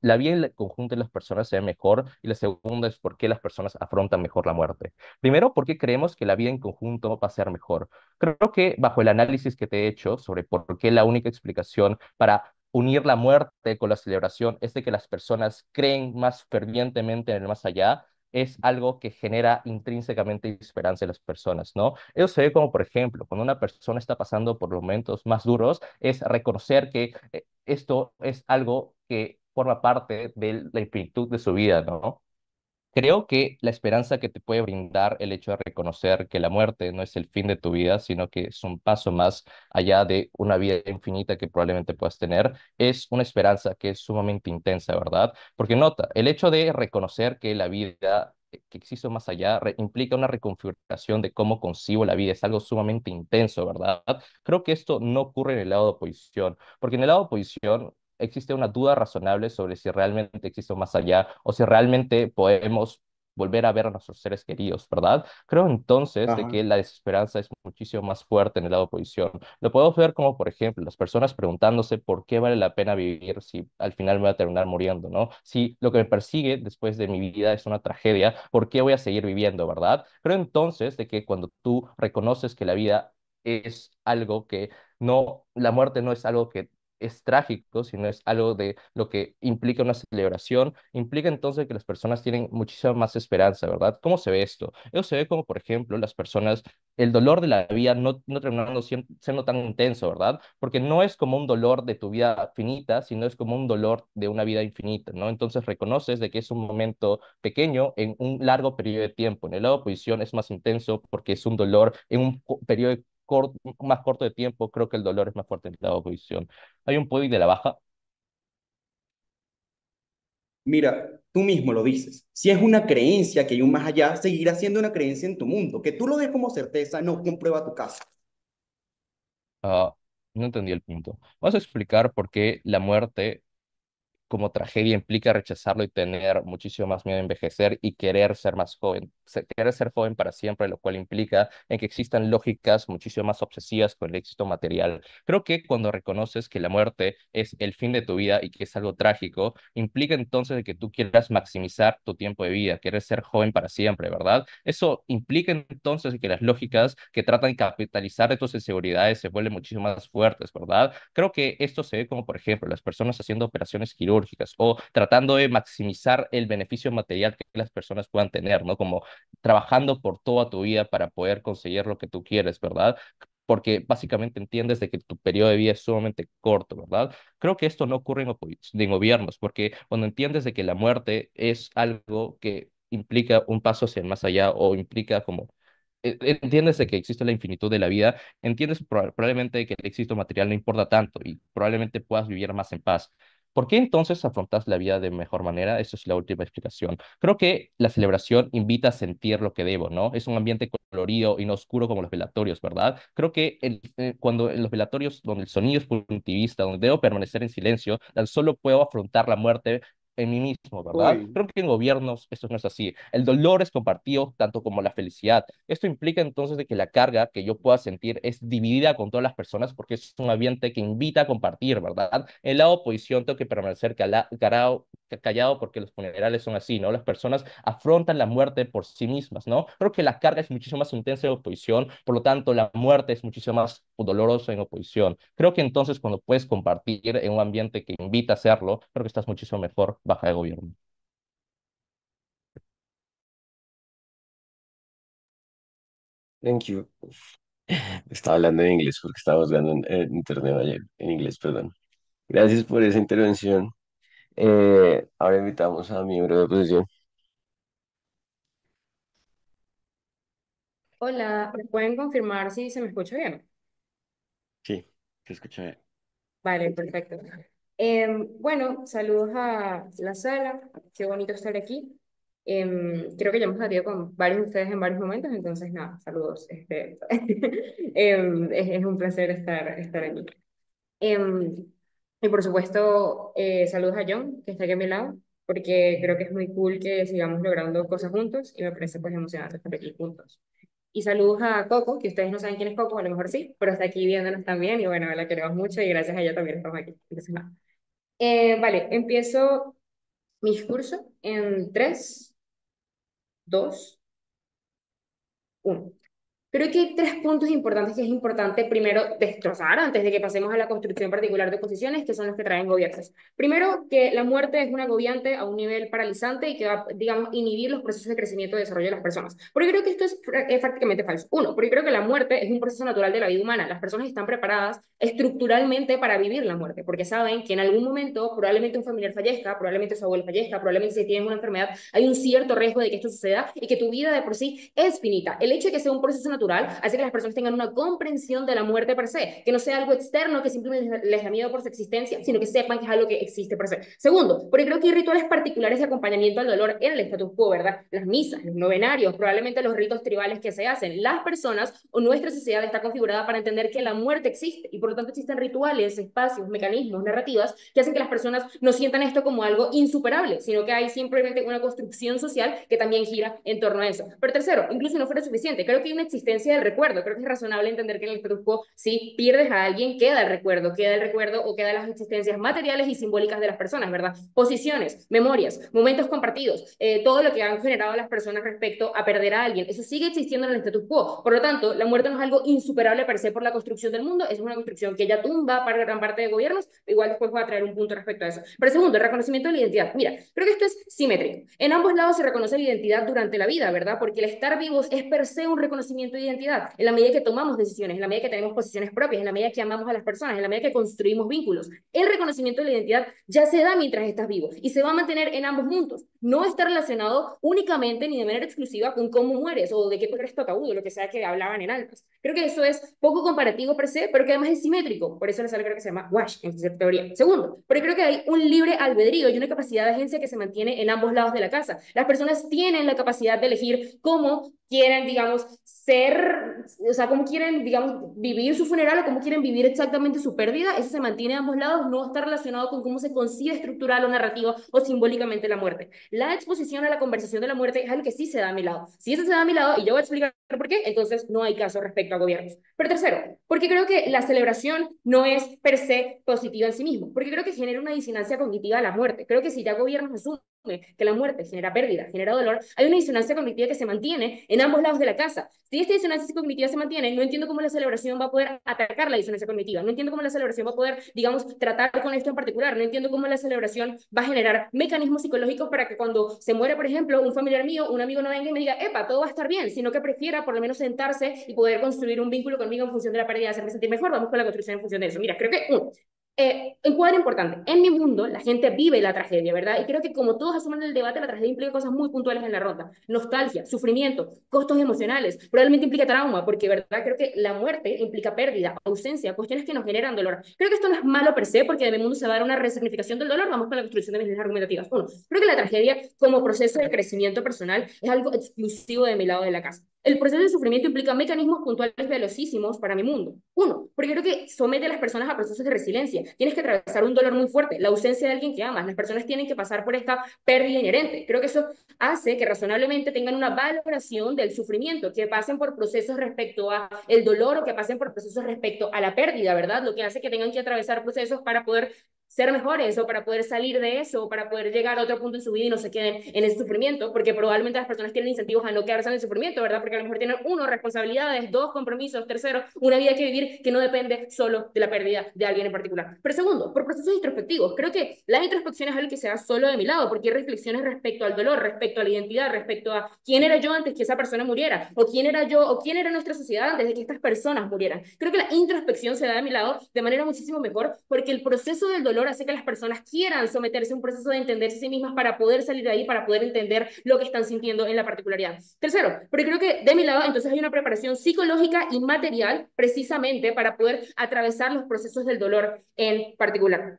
la vida en conjunto de las personas se ve mejor y la segunda es por qué las personas afrontan mejor la muerte. Primero, ¿por qué creemos que la vida en conjunto va a ser mejor? Creo que bajo el análisis que te he hecho sobre por qué la única explicación para unir la muerte con la celebración es de que las personas creen más fervientemente en el más allá, es algo que genera intrínsecamente esperanza en las personas, ¿no? Eso se ve como, por ejemplo, cuando una persona está pasando por los momentos más duros, es reconocer que esto es algo que forma parte de la infinitud de su vida, ¿no? Creo que la esperanza que te puede brindar el hecho de reconocer que la muerte no es el fin de tu vida, sino que es un paso más allá de una vida infinita que probablemente puedas tener, es una esperanza que es sumamente intensa, ¿verdad? Porque nota, el hecho de reconocer que la vida que existe un más allá implica una reconfiguración de cómo concibo la vida. Es algo sumamente intenso, ¿verdad? Creo que esto no ocurre en el lado de oposición, porque en el lado de oposición existe una duda razonable sobre si realmente existe un más allá o si realmente podemos volver a ver a nuestros seres queridos, ¿verdad? Creo entonces de Ajá. que la desesperanza es muchísimo más fuerte en el lado de oposición. Lo puedo ver como, por ejemplo, las personas preguntándose por qué vale la pena vivir si al final me voy a terminar muriendo, ¿no? Si lo que me persigue después de mi vida es una tragedia, ¿por qué voy a seguir viviendo, verdad? Creo entonces de que cuando tú reconoces que la vida es algo que no, la muerte no es algo que es trágico, sino es algo de lo que implica una celebración, implica entonces que las personas tienen muchísima más esperanza, ¿verdad? ¿Cómo se ve esto? Eso se ve como, por ejemplo, las personas el dolor de la vida no terminando siendo tan intenso, ¿verdad? Porque no es como un dolor de tu vida finita, sino es como un dolor de una vida infinita, ¿no? Entonces reconoces de que es un momento pequeño en un largo periodo de tiempo. En el lado de oposición es más intenso porque es un dolor en un periodo más corto de tiempo. Creo que el dolor es más fuerte en el lado de oposición. Hay un POI de la baja. Mira, tú mismo lo dices. Si es una creencia que hay un más allá, seguirá siendo una creencia en tu mundo. Que tú lo des como certeza no comprueba tu caso. ah, no entendí el punto. Vamos a explicar por qué la muerte como tragedia implica rechazarlo y tener muchísimo más miedo a envejecer y querer ser más joven, querer ser joven para siempre, lo cual implica en que existan lógicas muchísimo más obsesivas con el éxito material. Creo que cuando reconoces que la muerte es el fin de tu vida y que es algo trágico, implica entonces de que tú quieras maximizar tu tiempo de vida, quieres ser joven para siempre, ¿verdad? Eso implica entonces que las lógicas que tratan de capitalizar de tus inseguridades se vuelven muchísimo más fuertes, ¿verdad? Creo que esto se ve como, por ejemplo, las personas haciendo operaciones quirúrgicas o tratando de maximizar el beneficio material que las personas puedan tener, ¿no? Como trabajando por toda tu vida para poder conseguir lo que tú quieres, ¿verdad? Porque básicamente entiendes de que tu periodo de vida es sumamente corto, ¿verdad? Creo que esto no ocurre en gobiernos, porque cuando entiendes de que la muerte es algo que implica un paso hacia el más allá o implica como entiendes de que existe la infinitud de la vida, entiendes probablemente que el éxito material no importa tanto y probablemente puedas vivir más en paz. ¿Por qué entonces afrontas la vida de mejor manera? Esa es la última explicación. Creo que la celebración invita a sentir lo que debo, ¿no? Es un ambiente colorido y no oscuro como los velatorios, ¿verdad? Creo que cuando en los velatorios donde el sonido es punitivista, donde debo permanecer en silencio, tan solo puedo afrontar la muerte en mí mismo, ¿verdad? Uy, Creo que en gobiernos esto no es así. El dolor es compartido tanto como la felicidad. Esto implica entonces de que la carga que yo pueda sentir es dividida con todas las personas porque es un ambiente que invita a compartir, ¿verdad? En la oposición tengo que permanecer callado porque los funerales son así, ¿no? Las personas afrontan la muerte por sí mismas, ¿no? Creo que la carga es muchísimo más intensa en oposición, por lo tanto la muerte es muchísimo más dolorosa en oposición. Creo que entonces cuando puedes compartir en un ambiente que invita a hacerlo, creo que estás muchísimo mejor baja de gobierno. Thank you. Estaba hablando en inglés porque estaba jugando en internet ayer, en inglés, perdón. Gracias por esa intervención. Ahora invitamos a miembro de oposición. Hola, ¿me pueden confirmar si se me escucha bien? Sí, te escuché. Vale, perfecto. Bueno, saludos a la sala, qué bonito estar aquí. Creo que ya hemos salido con varios de ustedes en varios momentos, entonces nada, saludos. Es un placer estar aquí. Em, y por supuesto, saludos a John, que está aquí a mi lado, porque creo que es muy cool que sigamos logrando cosas juntos y me parece pues emocionante estar aquí juntos. Y saludos a Coco, que ustedes no saben quién es Coco, a lo mejor sí, pero está aquí viéndonos también y bueno, la queremos mucho y gracias a ella también estamos aquí. Entonces, nada. Vale, empiezo mi discurso en 3, 2, 1. Creo que hay tres puntos importantes que es importante primero destrozar antes de que pasemos a la construcción particular de posiciones, que son los que traen gobiernos. Primero, que la muerte es un agobiante a un nivel paralizante y que va, digamos, inhibir los procesos de crecimiento y desarrollo de las personas. Porque creo que esto es prácticamente falso. Uno, porque creo que la muerte es un proceso natural de la vida humana. Las personas están preparadas estructuralmente para vivir la muerte, porque saben que en algún momento probablemente un familiar fallezca, probablemente su abuelo fallezca, probablemente si tienen una enfermedad, hay un cierto riesgo de que esto suceda y que tu vida de por sí es finita. El hecho de que sea un proceso natural, hace que las personas tengan una comprensión de la muerte per se, que no sea algo externo que simplemente les da miedo por su existencia, sino que sepan que es algo que existe per se. Segundo, porque creo que hay rituales particulares de acompañamiento al dolor en el status quo, ¿verdad? Las misas, los novenarios, probablemente los ritos tribales que se hacen. Las personas o nuestra sociedad está configurada para entender que la muerte existe y por lo tanto existen rituales, espacios, mecanismos, narrativas que hacen que las personas no sientan esto como algo insuperable, sino que hay simplemente una construcción social que también gira en torno a eso. Pero tercero, incluso si no fuera suficiente, creo que hay una existencia del recuerdo. Creo que es razonable entender que en el status quo, si pierdes a alguien, queda el recuerdo o quedan las existencias materiales y simbólicas de las personas, ¿verdad? Posiciones, memorias, momentos compartidos, todo lo que han generado las personas respecto a perder a alguien. Eso sigue existiendo en el status quo. Por lo tanto, la muerte no es algo insuperable per se por la construcción del mundo, es una construcción que ya tumba para gran parte de gobiernos. Igual después voy a traer un punto respecto a eso. Pero segundo, el reconocimiento de la identidad. Mira, creo que esto es simétrico. En ambos lados se reconoce la identidad durante la vida, ¿verdad? Porque el estar vivos es per se un reconocimiento de identidad. En la medida que tomamos decisiones, en la medida que tenemos posiciones propias, en la medida que amamos a las personas, en la medida que construimos vínculos, el reconocimiento de la identidad ya se da mientras estás vivo y se va a mantener en ambos mundos. No está relacionado únicamente ni de manera exclusiva con cómo mueres o de qué color es tu ataúd o lo que sea que hablaban en altas. Creo que eso es poco comparativo per se, pero que además es simétrico. Por eso les creo que se llama wash en su teoría. Segundo, porque creo que hay un libre albedrío y una capacidad de agencia que se mantiene en ambos lados de la casa. Las personas tienen la capacidad de elegir cómo quieren, digamos, ser, o sea, cómo quieren, digamos, vivir su funeral o cómo quieren vivir exactamente su pérdida. Eso se mantiene a ambos lados, no está relacionado con cómo se concibe estructural o narrativa o simbólicamente la muerte. La exposición a la conversación de la muerte es algo que sí se da a mi lado. Si eso se da a mi lado, y yo voy a explicar por qué, entonces no hay caso respecto a gobiernos. Pero tercero, porque creo que la celebración no es per se positiva en sí mismo, porque creo que genera una disonancia cognitiva a la muerte. Creo que si ya gobiernos asumen que la muerte genera pérdida, genera dolor, hay una disonancia cognitiva que se mantiene en ambos lados de la casa. Si esta disonancia cognitiva se mantiene, no entiendo cómo la celebración va a poder atacar la disonancia cognitiva, no entiendo cómo la celebración va a poder, digamos, tratar con esto en particular, no entiendo cómo la celebración va a generar mecanismos psicológicos para que cuando se muere, por ejemplo, un familiar mío, un amigo no venga y me diga, epa, todo va a estar bien, sino que prefiera por lo menos sentarse y poder construir un vínculo conmigo en función de la pérdida, hacerme sentir mejor, vamos con la construcción en función de eso. Mira, creo que encuadre importante. En mi mundo, la gente vive la tragedia, ¿verdad? Y creo que como todos asumen el debate, la tragedia implica cosas muy puntuales en la ronda. Nostalgia, sufrimiento, costos emocionales, probablemente implica trauma, porque, ¿verdad? Creo que la muerte implica pérdida, ausencia, cuestiones que nos generan dolor. Creo que esto no es malo per se, porque de mi mundo se va a dar una resignificación del dolor. Vamos con la construcción de mis líneas argumentativas. Uno, creo que la tragedia como proceso de crecimiento personal es algo exclusivo de mi lado de la casa. El proceso de sufrimiento implica mecanismos puntuales velocísimos para mi mundo. Uno, porque creo que somete a las personas a procesos de resiliencia. Tienes que atravesar un dolor muy fuerte, la ausencia de alguien que amas. Las personas tienen que pasar por esta pérdida inherente. Creo que eso hace que razonablemente tengan una valoración del sufrimiento, que pasen por procesos respecto a el dolor o que pasen por procesos respecto a la pérdida, ¿verdad? Lo que hace que tengan que atravesar procesos para poder ser mejores o para poder salir de eso o para poder llegar a otro punto en su vida y no se queden en ese sufrimiento, porque probablemente las personas tienen incentivos a no quedarse en el sufrimiento, ¿verdad? Porque a lo mejor tienen uno, responsabilidades, dos, compromisos, tercero, una vida que vivir que no depende solo de la pérdida de alguien en particular. Pero segundo, por procesos introspectivos, creo que la introspección es algo que se da solo de mi lado, porque hay reflexiones respecto al dolor, respecto a la identidad, respecto a quién era yo antes que esa persona muriera, o quién era yo, o quién era nuestra sociedad antes de que estas personas murieran. Creo que la introspección se da de mi lado de manera muchísimo mejor, porque el proceso del dolor hace que las personas quieran someterse a un proceso de entenderse a sí mismas para poder salir de ahí, para poder entender lo que están sintiendo en la particularidad. Tercero, porque creo que de mi lado entonces hay una preparación psicológica y material precisamente para poder atravesar los procesos del dolor en particular.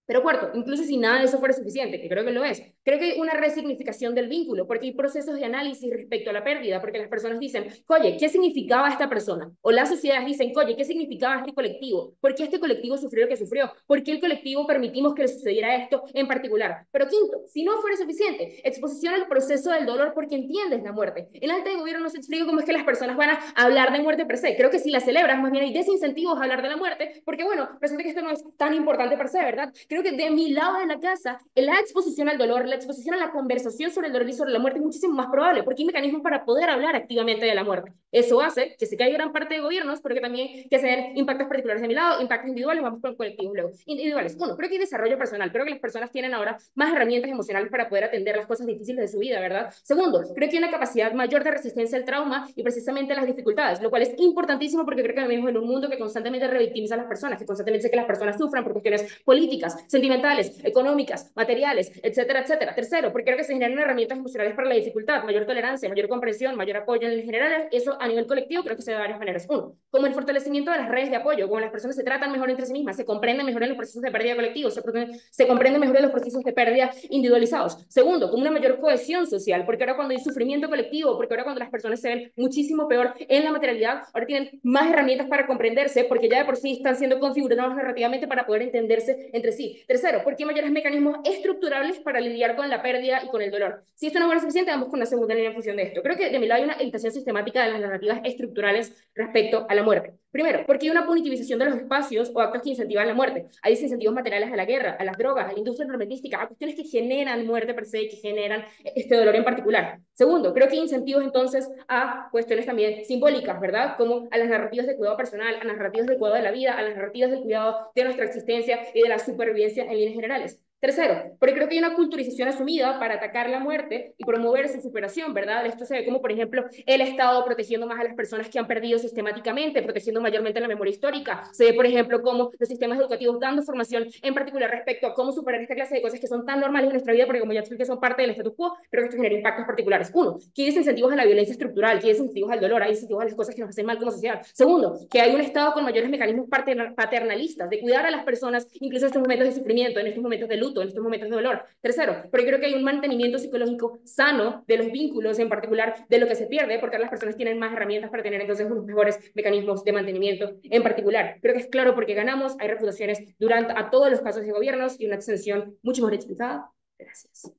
Pero cuarto, incluso si nada de eso fuera suficiente, que creo que lo es, creo que hay una resignificación del vínculo, porque hay procesos de análisis respecto a la pérdida, porque las personas dicen, oye, ¿qué significaba esta persona? O las sociedades dicen, oye, ¿qué significaba este colectivo? ¿Por qué este colectivo sufrió lo que sufrió? ¿Por qué el colectivo permitimos que le sucediera esto en particular? Pero quinto, si no fuera suficiente, exposición al proceso del dolor porque entiendes la muerte. En alta de gobierno no se explica cómo es que las personas van a hablar de muerte per se. Creo que si la celebras, más bien hay desincentivos a hablar de la muerte, porque bueno, resulta que esto no es tan importante per se, ¿verdad? Creo que de mi lado de la casa, la exposición al dolor, la exposición a la conversación sobre el dolor y sobre la muerte es muchísimo más probable, porque hay mecanismos para poder hablar activamente de la muerte. Eso hace que se caiga gran parte de gobiernos, pero que también que se den impactos particulares de mi lado, impactos individuales, vamos con colectivos luego. Individuales. Uno, creo que hay desarrollo personal. Creo que las personas tienen ahora más herramientas emocionales para poder atender las cosas difíciles de su vida, ¿verdad? Segundo, creo que hay una capacidad mayor de resistencia al trauma y precisamente a las dificultades, lo cual es importantísimo porque creo que vivimos en un mundo que constantemente revictimiza a las personas, que constantemente hace que las personas sufran por cuestiones políticas, sentimentales, económicas, materiales, etcétera, etcétera. Tercero, porque creo que se generan herramientas emocionales para la dificultad, mayor tolerancia, mayor comprensión, mayor apoyo en general. Eso a nivel colectivo creo que se da de varias maneras. Uno, como el fortalecimiento de las redes de apoyo, como las personas se tratan mejor entre sí mismas, se comprenden mejor en los procesos de pérdida colectivos, se comprenden mejor en los procesos de pérdida individualizados. Segundo, como una mayor cohesión social, porque ahora cuando hay sufrimiento colectivo, porque ahora cuando las personas se ven muchísimo peor en la materialidad, ahora tienen más herramientas para comprenderse, porque ya de por sí están siendo configurados narrativamente para poder entenderse entre sí. Tercero, porque hay mayores mecanismos estructurales para lidiar con la pérdida y con el dolor. Si esto no fuera suficiente, vamos con una segunda línea en función de esto. Creo que de mi lado hay una evitación sistemática de las narrativas estructurales respecto a la muerte. Primero, porque hay una punitivización de los espacios o actos que incentivan la muerte. Hay desincentivos materiales a la guerra, a las drogas, a la industria armamentística, a cuestiones que generan muerte per se, que generan este dolor en particular. Segundo, creo que hay incentivos entonces a cuestiones también simbólicas, ¿verdad? Como a las narrativas de cuidado personal, a las narrativas del cuidado de la vida, a las narrativas del cuidado de nuestra existencia y de la supervivencia en líneas generales. Tercero, porque creo que hay una culturización asumida para atacar la muerte y promover su superación, ¿verdad? Esto se ve como, por ejemplo, el Estado protegiendo más a las personas que han perdido sistemáticamente, protegiendo mayormente la memoria histórica. Se ve, por ejemplo, como los sistemas educativos dando formación en particular respecto a cómo superar esta clase de cosas que son tan normales en nuestra vida, porque como ya expliqué, son parte del status quo, pero que esto genera impactos particulares. Uno, que hay desincentivos a la violencia estructural, que hay desincentivos al dolor, hay incentivos a las cosas que nos hacen mal como sociedad. Segundo, que hay un Estado con mayores mecanismos paternalistas de cuidar a las personas, incluso en estos momentos de sufrimiento, en estos momentos de luto, en estos momentos de dolor. Tercero, porque creo que hay un mantenimiento psicológico sano de los vínculos, en particular de lo que se pierde, porque las personas tienen más herramientas para tener entonces unos mejores mecanismos de mantenimiento en particular. Creo que es claro porque ganamos, hay refutaciones durante a todos los casos de gobiernos y una extensión mucho mejor explicada. Gracias.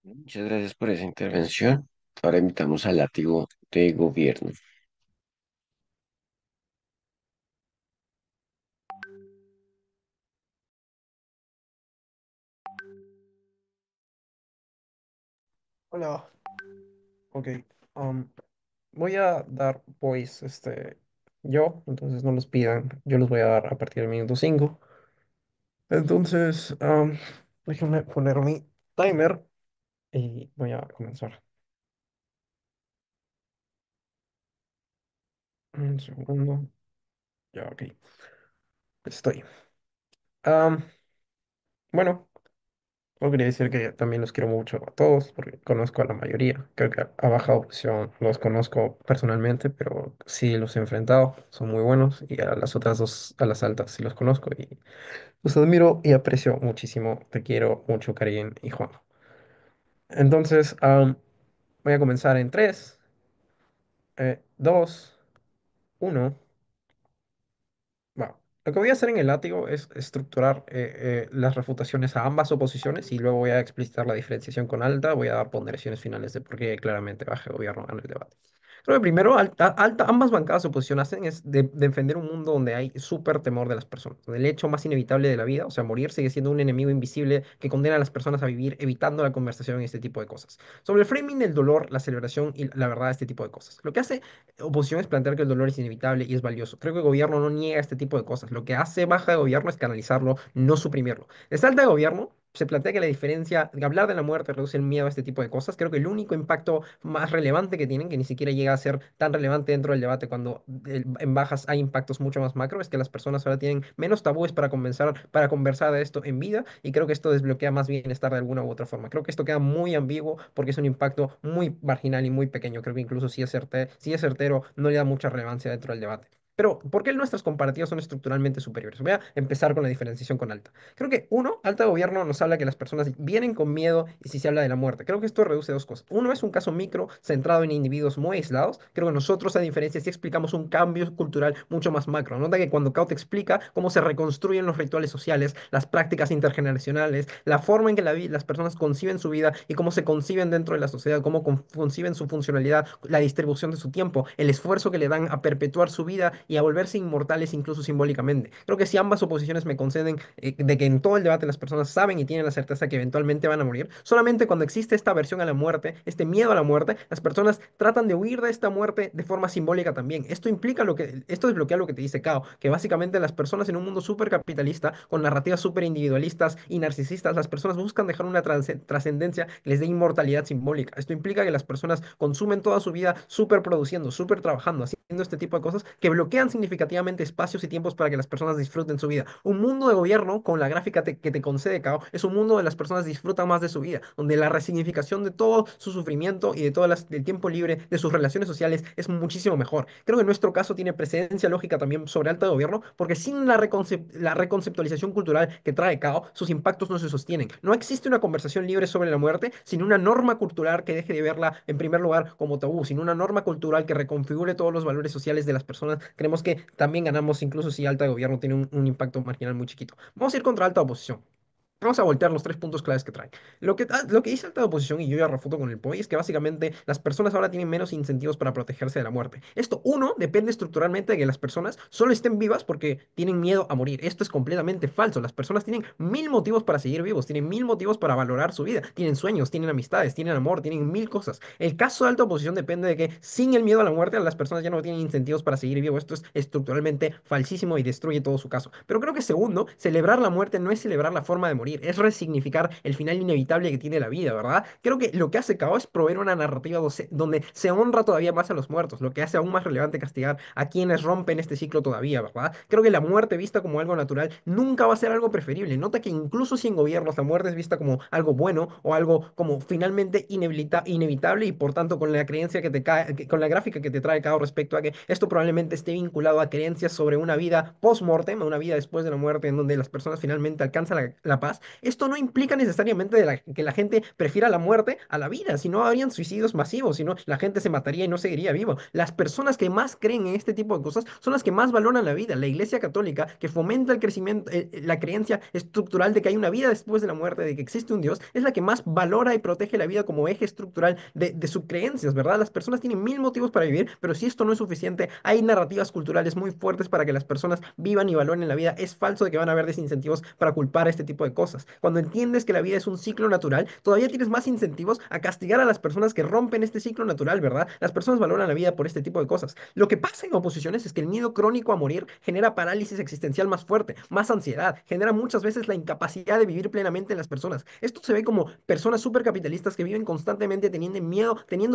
Muchas gracias por esa intervención. Ahora invitamos al látigo de gobierno. Hola, ok. Voy a dar voice, yo, entonces no los pidan. Yo los voy a dar a partir del minuto 5. Entonces, déjenme poner mi timer y voy a comenzar. Un segundo. Ya, ok. Estoy. Am, bueno. No quería decir que también los quiero mucho a todos, porque conozco a la mayoría. Creo que a baja opción los conozco personalmente, pero sí los he enfrentado, son muy buenos. Y a las otras dos, a las altas, sí los conozco y los admiro y aprecio muchísimo. Te quiero mucho, Karin y Juan. Entonces, voy a comenzar en 3, 2, 1. Va. Lo que voy a hacer en el látigo es estructurar las refutaciones a ambas oposiciones y luego voy a explicitar la diferenciación con alta. Voy a dar ponderaciones finales de por qué claramente baja gobierno gana el debate. Creo que primero, ambas bancadas de oposición hacen es de defender un mundo donde hay súper temor de las personas, donde el hecho más inevitable de la vida, o sea, morir, sigue siendo un enemigo invisible que condena a las personas a vivir evitando la conversación y este tipo de cosas. Sobre el framing del dolor, la celebración y la verdad, este tipo de cosas. Lo que hace oposición es plantear que el dolor es inevitable y es valioso. Creo que el gobierno no niega este tipo de cosas. Lo que hace baja de gobierno es canalizarlo, no suprimirlo. De alta de gobierno se plantea que la diferencia, de hablar de la muerte reduce el miedo a este tipo de cosas. Creo que el único impacto más relevante que tienen, que ni siquiera llega a ser tan relevante dentro del debate cuando en bajas hay impactos mucho más macro, es que las personas ahora tienen menos tabúes para conversar de esto en vida y creo que esto desbloquea más bienestar de alguna u otra forma. Creo que esto queda muy ambiguo porque es un impacto muy marginal y muy pequeño. Creo que incluso si es certero, no le da mucha relevancia dentro del debate. Pero, ¿por qué nuestras comparativas son estructuralmente superiores? Voy a empezar con la diferenciación con alta. Creo que, uno, alta gobierno nos habla que las personas vienen con miedo y si se habla de la muerte. Creo que esto reduce dos cosas. Uno es un caso micro centrado en individuos muy aislados. Creo que nosotros, a diferencia, sí explicamos un cambio cultural mucho más macro. Nota que cuando Cao te explica cómo se reconstruyen los rituales sociales, las prácticas intergeneracionales, la forma en que las personas conciben su vida y cómo se conciben dentro de la sociedad, cómo conciben su funcionalidad, la distribución de su tiempo, el esfuerzo que le dan a perpetuar su vida y a volverse inmortales incluso simbólicamente. Creo que si ambas oposiciones me conceden de que en todo el debate las personas saben y tienen la certeza que eventualmente van a morir, solamente cuando existe esta aversión a la muerte, este miedo a la muerte, las personas tratan de huir de esta muerte de forma simbólica también. Esto desbloquea lo que te dice Cao, que básicamente las personas en un mundo súper capitalista, con narrativas súper individualistas y narcisistas, las personas buscan dejar una trascendencia que les dé inmortalidad simbólica. Esto implica que las personas consumen toda su vida súper produciendo, súper trabajando, haciendo este tipo de cosas que bloquean bloquean significativamente espacios y tiempos para que las personas disfruten su vida. Un mundo de gobierno con la gráfica que te concede Cao es un mundo donde las personas disfrutan más de su vida, donde la resignificación de todo su sufrimiento y de todo el tiempo libre de sus relaciones sociales es muchísimo mejor. Creo que en nuestro caso tiene precedencia lógica también sobre alta de gobierno, porque sin la reconceptualización cultural que trae Cao, sus impactos no se sostienen. No existe una conversación libre sobre la muerte sin una norma cultural que deje de verla en primer lugar como tabú, sin una norma cultural que reconfigure todos los valores sociales de las personas. Creemos que también ganamos incluso si alta de gobierno tiene un impacto marginal muy chiquito. Vamos a ir contra alta oposición. Vamos a voltear los tres puntos claves que traen. Lo que dice alta oposición, y yo ya refuto con el POI, es que básicamente las personas ahora tienen menos incentivos para protegerse de la muerte. Esto, uno, depende estructuralmente de que las personas solo estén vivas porque tienen miedo a morir. Esto es completamente falso. Las personas tienen mil motivos para seguir vivos, tienen mil motivos para valorar su vida, tienen sueños, tienen amistades, tienen amor, tienen mil cosas. El caso de alta oposición depende de que sin el miedo a la muerte las personas ya no tienen incentivos para seguir vivos. Esto es estructuralmente falsísimo y destruye todo su caso. Pero creo que segundo, celebrar la muerte no es celebrar la forma de morir, es resignificar el final inevitable que tiene la vida, ¿verdad? Creo que lo que hace Cao es proveer una narrativa donde se honra todavía más a los muertos, lo que hace aún más relevante castigar a quienes rompen este ciclo todavía, ¿verdad? Creo que la muerte vista como algo natural nunca va a ser algo preferible. Nota que incluso si en gobiernos la muerte es vista como algo bueno o algo como finalmente inevitable y por tanto con la creencia que te cae, con la gráfica que te trae Cao respecto a que esto probablemente esté vinculado a creencias sobre una vida post-mortem, una vida después de la muerte en donde las personas finalmente alcanzan la paz. Esto no implica necesariamente que la gente prefiera la muerte a la vida, si no habrían suicidios masivos, si no la gente se mataría y no seguiría vivo. Las personas que más creen en este tipo de cosas son las que más valoran la vida. La Iglesia Católica, que fomenta el crecimiento, la creencia estructural de que hay una vida después de la muerte, de que existe un Dios, es la que más valora y protege la vida como eje estructural de sus creencias, ¿verdad? Las personas tienen mil motivos para vivir, pero si esto no es suficiente, hay narrativas culturales muy fuertes para que las personas vivan y valoren la vida. Es falso de que van a haber desincentivos para culpar a este tipo de cosas. Cuando entiendes que la vida es un ciclo natural, todavía tienes más incentivos a castigar a las personas que rompen este ciclo natural, ¿verdad? Las personas valoran la vida por este tipo de cosas. Lo que pasa en oposiciones es que el miedo crónico a morir genera parálisis existencial más fuerte, más ansiedad, genera muchas veces la incapacidad de vivir plenamente en las personas. Esto se ve como personas supercapitalistas que viven constantemente teniendo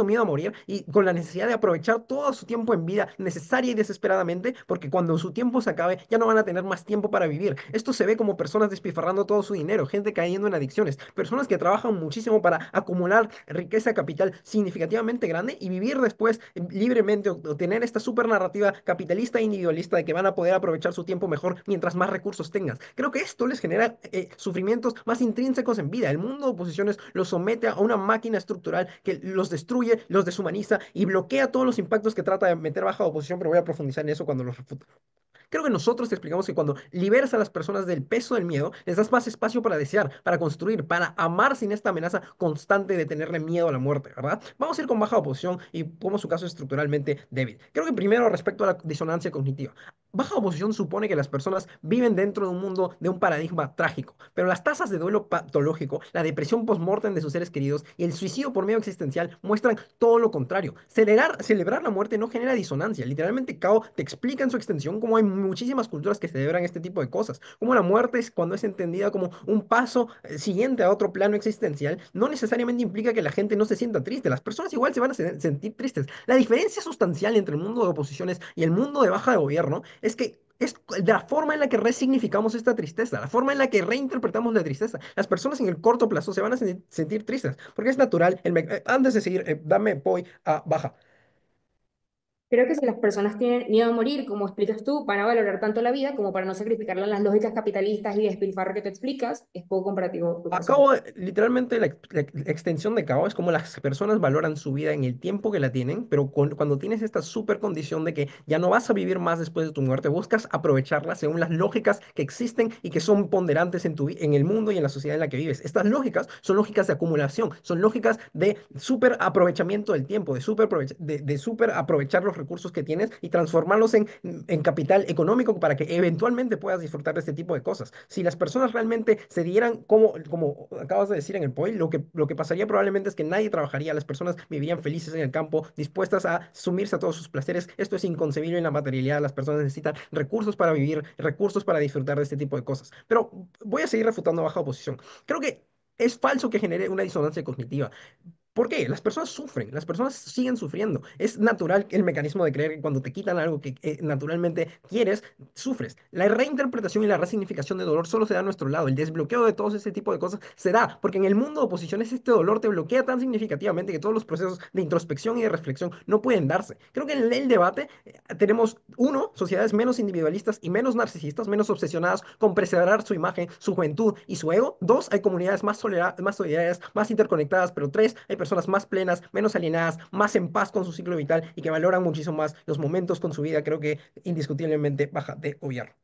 miedo a morir y con la necesidad de aprovechar todo su tiempo en vida necesaria y desesperadamente, porque cuando su tiempo se acabe ya no van a tener más tiempo para vivir. Esto se ve como personas despilfarrando todo su dinero, gente cayendo en adicciones, personas que trabajan muchísimo para acumular riqueza capital significativamente grande y vivir después libremente o tener esta super narrativa capitalista e individualista de que van a poder aprovechar su tiempo mejor mientras más recursos tengas. Creo que esto les genera sufrimientos más intrínsecos en vida. El mundo de oposiciones los somete a una máquina estructural que los destruye, los deshumaniza y bloquea todos los impactos que trata de meter bajo oposición, pero voy a profundizar en eso cuando los refute. Creo que nosotros te explicamos que cuando liberas a las personas del peso del miedo, les das más espacio para desear, para construir, para amar sin esta amenaza constante de tenerle miedo a la muerte, ¿verdad? Vamos a ir con baja oposición y cómo su caso es estructuralmente débil. Creo que primero respecto a la disonancia cognitiva. Baja oposición supone que las personas viven dentro de un mundo, de un paradigma trágico, pero las tasas de duelo patológico, la depresión post-mortem de sus seres queridos y el suicidio por miedo existencial muestran todo lo contrario. Celebrar la muerte no genera disonancia. Literalmente, Cao te explica en su extensión cómo hay muchísimas culturas que celebran este tipo de cosas. Como la muerte es cuando es entendida como un paso siguiente a otro plano existencial, no necesariamente implica que la gente no se sienta triste. Las personas igual se van a sentir tristes. La diferencia sustancial entre el mundo de oposiciones y el mundo de baja de gobierno es que es la forma en la que resignificamos esta tristeza, la forma en la que reinterpretamos la tristeza. Las personas en el corto plazo se van a sentir tristes, porque es natural. Antes de seguir, dame voy a baja. Creo que si las personas tienen miedo a morir, como explicas tú, van a valorar tanto la vida como para no sacrificarla en las lógicas capitalistas y despilfarro que te explicas, es poco comparativo tu caso. Acabo, literalmente la extensión de Cao es como las personas valoran su vida en el tiempo que la tienen, pero cuando tienes esta super condición de que ya no vas a vivir más después de tu muerte, buscas aprovecharla según las lógicas que existen y que son ponderantes en el mundo y en la sociedad en la que vives. Estas lógicas son lógicas de acumulación, son lógicas de super aprovechamiento del tiempo, de super aprovechar los recursos que tienes y transformarlos en capital económico para que eventualmente puedas disfrutar de este tipo de cosas. Si las personas realmente se dieran como acabas de decir en el POI, lo que pasaría probablemente es que nadie trabajaría, las personas vivirían felices en el campo, dispuestas a sumirse a todos sus placeres. Esto es inconcebible en la materialidad, las personas necesitan recursos para vivir, recursos para disfrutar de este tipo de cosas. Pero voy a seguir refutando baja oposición. Creo que es falso que genere una disonancia cognitiva. ¿Por qué? Las personas sufren, las personas siguen sufriendo. Es natural el mecanismo de creer que cuando te quitan algo que naturalmente quieres, sufres. La reinterpretación y la resignificación de dolor solo se da a nuestro lado. El desbloqueo de todo ese tipo de cosas se da, porque en el mundo de oposiciones este dolor te bloquea tan significativamente que todos los procesos de introspección y de reflexión no pueden darse. Creo que en el debate tenemos, uno, sociedades menos individualistas y menos narcisistas, menos obsesionadas con preservar su imagen, su juventud y su ego. Dos, hay comunidades más solidarias, más interconectadas, pero tres, hay personas más plenas, menos alienadas, más en paz con su ciclo vital y que valoran muchísimo más los momentos con su vida. Creo que indiscutiblemente baja de obviar.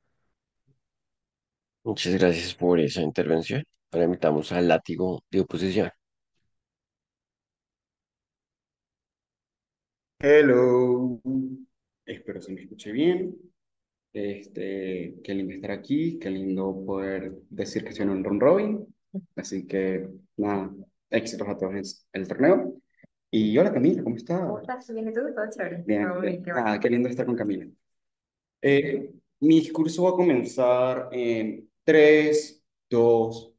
Muchas gracias por esa intervención. Ahora invitamos al látigo de oposición. Hello, espero se me escuche bien. Qué lindo estar aquí, qué lindo poder decir que soy un round robin. Así que, nada, éxitos a todos en el torneo. Y hola Camila, ¿cómo estás? ¿Cómo estás? Bien, ¿y tú? Todo chévere. Bien, Todo bien, qué bueno. nada, qué lindo estar con Camila. Mi discurso va a comenzar en 3, 2,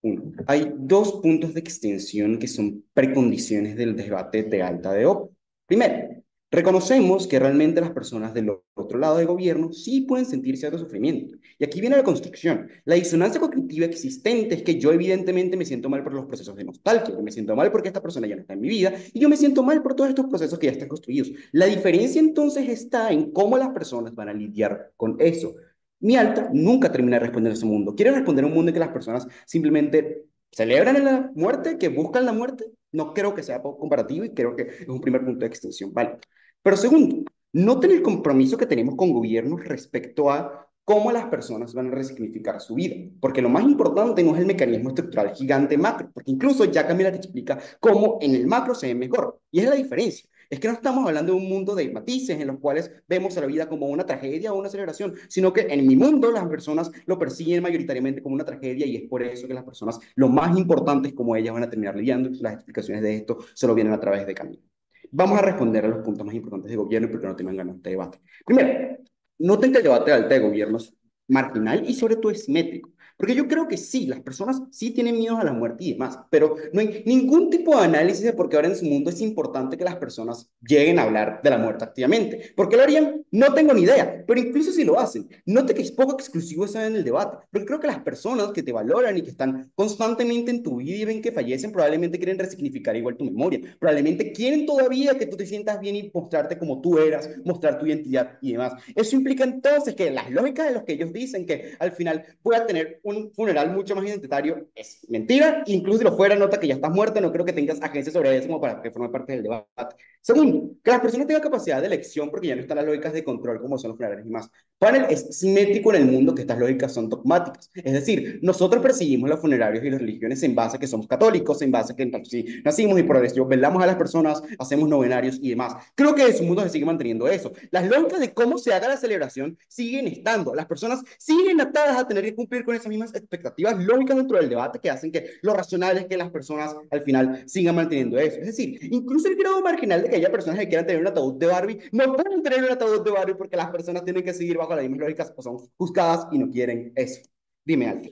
1. Hay dos puntos de extensión que son precondiciones del debate de alta de OP. Primero, reconocemos que realmente las personas del otro lado del gobierno sí pueden sentir cierto sufrimiento. Y aquí viene la construcción. La disonancia cognitiva existente es que yo evidentemente me siento mal por los procesos de nostalgia, yo me siento mal porque esta persona ya no está en mi vida y yo me siento mal por todos estos procesos que ya están construidos. La diferencia entonces está en cómo las personas van a lidiar con eso. Mi alta nunca termina de responder a ese mundo. Quiere responder a un mundo en que las personas simplemente celebran en la muerte, que buscan la muerte. No creo que sea poco comparativo y creo que es un primer punto de extensión. Vale. Pero segundo, noten el compromiso que tenemos con gobiernos respecto a cómo las personas van a resignificar su vida. Porque lo más importante no es el mecanismo estructural gigante macro, porque incluso ya Camila te explica cómo en el macro se ve mejor. Y es la diferencia. Es que no estamos hablando de un mundo de matices en los cuales vemos a la vida como una tragedia o una celebración, sino que en mi mundo las personas lo persiguen mayoritariamente como una tragedia y es por eso que las personas, lo más importante es cómo ellas van a terminar lidiando. Las explicaciones de esto solo vienen a través de Camila. Vamos a responder a los puntos más importantes de gobierno porque no tengan ganas de debate. Primero, noten que el debate de alta de gobierno es marginal y sobre todo es simétrico. Porque yo creo que sí, las personas sí tienen miedo a la muerte y demás, pero no hay ningún tipo de análisis de por qué ahora en su mundo es importante que las personas lleguen a hablar de la muerte activamente. ¿Por qué lo harían? No tengo ni idea, pero incluso si lo hacen, note que es poco exclusivo eso en el debate, porque creo que las personas que te valoran y que están constantemente en tu vida y ven que fallecen, probablemente quieren resignificar igual tu memoria, probablemente quieren todavía que tú te sientas bien y mostrarte como tú eras, mostrar tu identidad y demás. Eso implica entonces que las lógicas de los que ellos dicen que al final pueda tener un funeral mucho más identitario es mentira. Incluso si lo fuera, nota que ya estás muerta, no creo que tengas agencia sobre eso como para que forme parte del debate. Segundo, que las personas tengan capacidad de elección porque ya no están las lógicas de control como son los funerales y más. Panel es simétrico en el mundo que estas lógicas son dogmáticas. Es decir, nosotros perseguimos los funerarios y las religiones en base a que somos católicos, en base a que sí, nacimos y por eso velamos a las personas, hacemos novenarios y demás. Creo que en su mundo se sigue manteniendo eso. Las lógicas de cómo se haga la celebración siguen estando. Las personas siguen atadas a tener que cumplir con esas mismas expectativas lógicas dentro del debate que hacen que lo racional es que las personas al final sigan manteniendo eso. Es decir, incluso el grado marginal de que haya personas que quieran tener un ataúd de Barbie, no pueden tener un ataúd de Barbie porque las personas tienen que seguir bajo las mismas lógicas o son juzgadas y no quieren eso. Dime algo.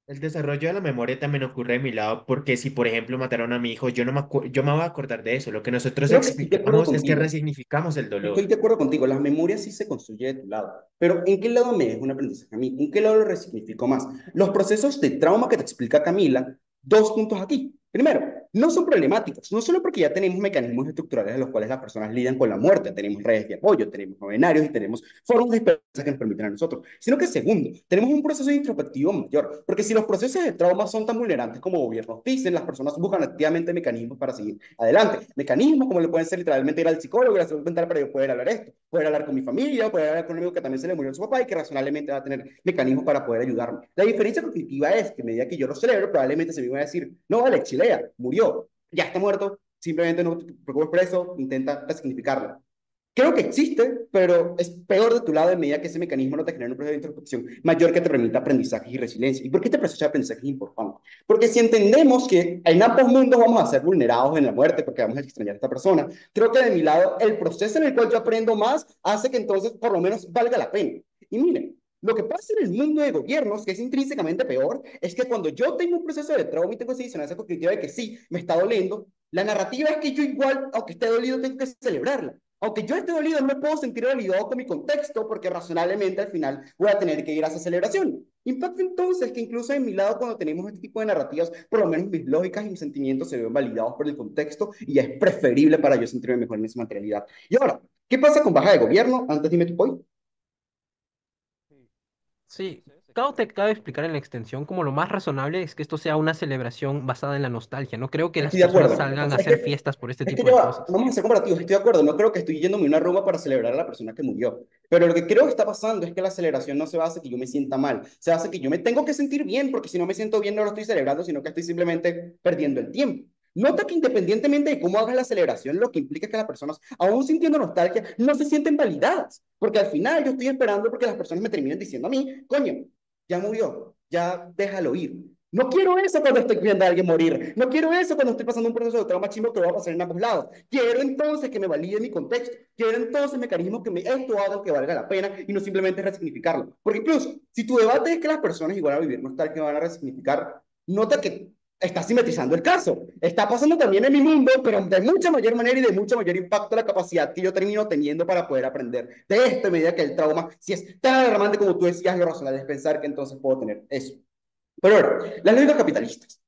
El desarrollo de la memoria también ocurre de mi lado porque si, por ejemplo, mataron a mi hijo, yo me voy a acordar de eso. Lo que nosotros Creo que estoy de acuerdo explicamos es que contigo. resignificamos el Estoy dolor. de acuerdo contigo, la memoria sí se construye de tu lado, pero ¿en qué lado me deja un aprendizaje a mí? ¿En qué lado lo resignifico más? Los procesos de trauma que te explica Camila, dos puntos aquí. Primero, no son problemáticos, no solo porque ya tenemos mecanismos estructurales en los cuales las personas lidian con la muerte, tenemos redes de apoyo, tenemos novenarios y tenemos formas de esperanza que nos permiten a nosotros, sino que segundo, tenemos un proceso introspectivo mayor, porque si los procesos de trauma son tan vulnerantes como gobiernos dicen, las personas buscan activamente mecanismos para seguir adelante, mecanismos como le pueden ser literalmente ir al psicólogo, ir a la salud mental para yo poder hablar esto, poder hablar con mi familia, poder hablar con un amigo que también se le murió su papá y que razonablemente va a tener mecanismos para poder ayudarme. La diferencia cognitiva es que a medida que yo lo celebro, probablemente se me va a decir, no vale, chilea, murió, ya está muerto, simplemente no te preocupes por eso, intenta resignificarlo. Creo que existe, pero es peor de tu lado en medida que ese mecanismo no te genera un proceso de introspección mayor que te permita aprendizaje y resiliencia. ¿Y por qué este proceso de aprendizaje es importante? Porque si entendemos que en ambos mundos vamos a ser vulnerados en la muerte porque vamos a extrañar a esta persona, creo que de mi lado el proceso en el cual yo aprendo más hace que entonces por lo menos valga la pena. Y miren, Lo que pasa en el mundo de gobiernos, que es intrínsecamente peor, es que cuando yo tengo un proceso de trauma y tengo esa disonancia cognitiva de que sí, me está doliendo, la narrativa es que yo igual, aunque esté dolido, tengo que celebrarla. Aunque yo esté dolido, no me puedo sentir validado con mi contexto porque razonablemente al final voy a tener que ir a esa celebración. Impacta entonces que incluso en mi lado, cuando tenemos este tipo de narrativas, por lo menos mis lógicas y mis sentimientos se ven validados por el contexto y es preferible para yo sentirme mejor en esa materialidad. Y ahora, ¿qué pasa con baja de gobierno? Antes dime tu point. Sí, Cao te acaba de explicar en la extensión como lo más razonable es que esto sea una celebración basada en la nostalgia. No creo que las Estoy de personas acuerdo. O salgan a sea, hacer fiestas por este es que tipo ya de va, cosas. vamos a ser comparativos, estoy de acuerdo, no creo que estoy yéndome a una rumba para celebrar a la persona que murió, pero lo que creo que está pasando es que la celebración no se hace que yo me sienta mal, se hace que yo me tengo que sentir bien, porque si no me siento bien no lo estoy celebrando, sino que estoy simplemente perdiendo el tiempo. Nota que independientemente de cómo hagas la celebración, lo que implica que las personas, aún sintiendo nostalgia, no se sienten validadas, porque al final yo estoy esperando porque las personas me terminen diciendo a mí, coño, ya murió, ya déjalo ir. No quiero eso cuando estoy viendo a alguien morir. No quiero eso cuando estoy pasando un proceso de trauma chimo que va a pasar en ambos lados. Quiero entonces que me valide mi contexto. Quiero entonces mecanismos que esto haga que valga la pena y no simplemente resignificarlo. Porque incluso, si tu debate es que las personas igual a vivir nostalgia van a resignificar, nota que está simetrizando el caso. Está pasando también en mi mundo, pero de mucha mayor manera y de mucho mayor impacto la capacidad que yo termino teniendo para poder aprender de esto, a medida que el trauma, si es tan alarmante como tú decías, lo razonable es pensar que entonces puedo tener eso. Pero ahora, las lógicas capitalistas.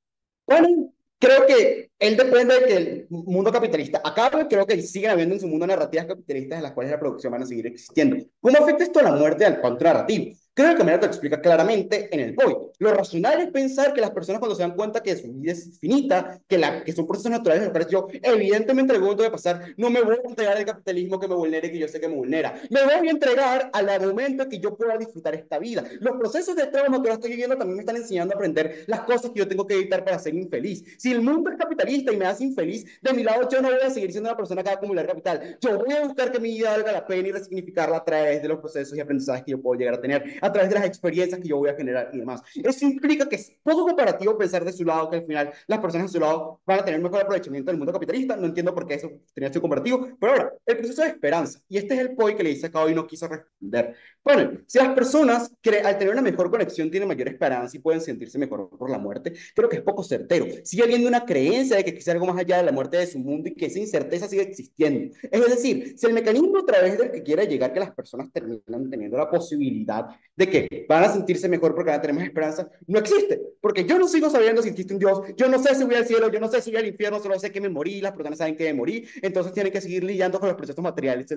Bueno, creo que él depende de que el mundo capitalista acabe, creo que siguen habiendo en su mundo narrativas capitalistas en las cuales la producción van a seguir existiendo. ¿Cómo afecta esto a la muerte del cuadro narrativo? Creo que Camila te lo explica claramente en el Void. Lo racional es pensar que las personas cuando se dan cuenta que su vida es finita, que son procesos naturales en los cuales yo evidentemente en algún momento de pasar, no me voy a entregar al capitalismo que me vulnere, que yo sé que me vulnera. Me voy a entregar al momento que yo pueda disfrutar esta vida. Los procesos de trauma que ahora estoy viviendo también me están enseñando a aprender las cosas que yo tengo que evitar para ser infeliz. Si el mundo es capitalista y me hace infeliz, de mi lado yo no voy a seguir siendo una persona que va a acumular capital. Yo voy a buscar que mi vida valga la pena y resignificarla a través de los procesos y aprendizajes que yo puedo llegar a tener, a través de las experiencias que yo voy a generar y demás. Eso implica que es poco comparativo pensar de su lado que al final las personas de su lado van a tener mejor aprovechamiento del mundo capitalista. No entiendo por qué eso tenía sido comparativo, pero ahora, el proceso de esperanza. Y este es el point que le dice acá y no quiso responder. Bueno, si las personas al tener una mejor conexión tienen mayor esperanza y pueden sentirse mejor por la muerte, creo que es poco certero. Sigue habiendo una creencia de que existe algo más allá de la muerte de su mundo y que esa incerteza sigue existiendo. Es decir, si el mecanismo a través del que quiere llegar que las personas terminan teniendo la posibilidad de que van a sentirse mejor porque van a tener más esperanza, no existe. Porque yo no sigo sabiendo si existe un Dios, yo no sé si voy al cielo, yo no sé si voy al infierno, solo sé que me morí, las personas saben que me morí, entonces tienen que seguir lidiando con los procesos materiales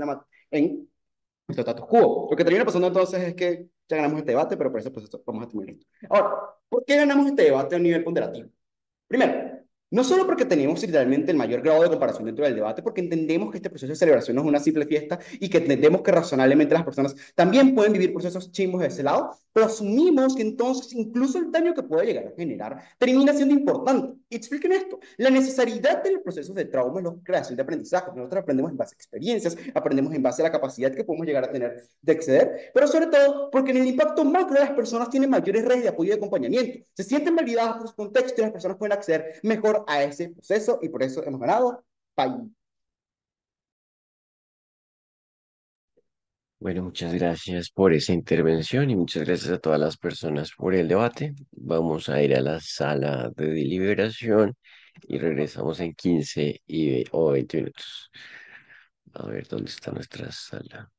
en nuestro status quo. Lo que termina pasando entonces es que ya ganamos este debate, pero por eso pues, vamos a terminar esto. Ahora, ¿por qué ganamos este debate a nivel ponderativo? Primero, no solo porque tenemos literalmente el mayor grado de comparación dentro del debate, porque entendemos que este proceso de celebración no es una simple fiesta y que entendemos que razonablemente las personas también pueden vivir procesos chimbos de ese lado, pero asumimos que entonces incluso el daño que puede llegar a generar termina siendo importante. Y expliquen esto, la necesidad de los procesos de trauma es la creación de aprendizaje. Nosotros aprendemos en base a experiencias, aprendemos en base a la capacidad que podemos llegar a tener de acceder, pero sobre todo porque en el impacto macro de las personas tienen mayores redes de apoyo y de acompañamiento. Se sienten validadas por su contexto y las personas pueden acceder mejor a ese proceso y por eso hemos ganado. Bye. Bueno, muchas gracias por esa intervención y muchas gracias a todas las personas por el debate. Vamos a ir a la sala de deliberación y regresamos en 15 o 20 minutos. A ver dónde está nuestra sala.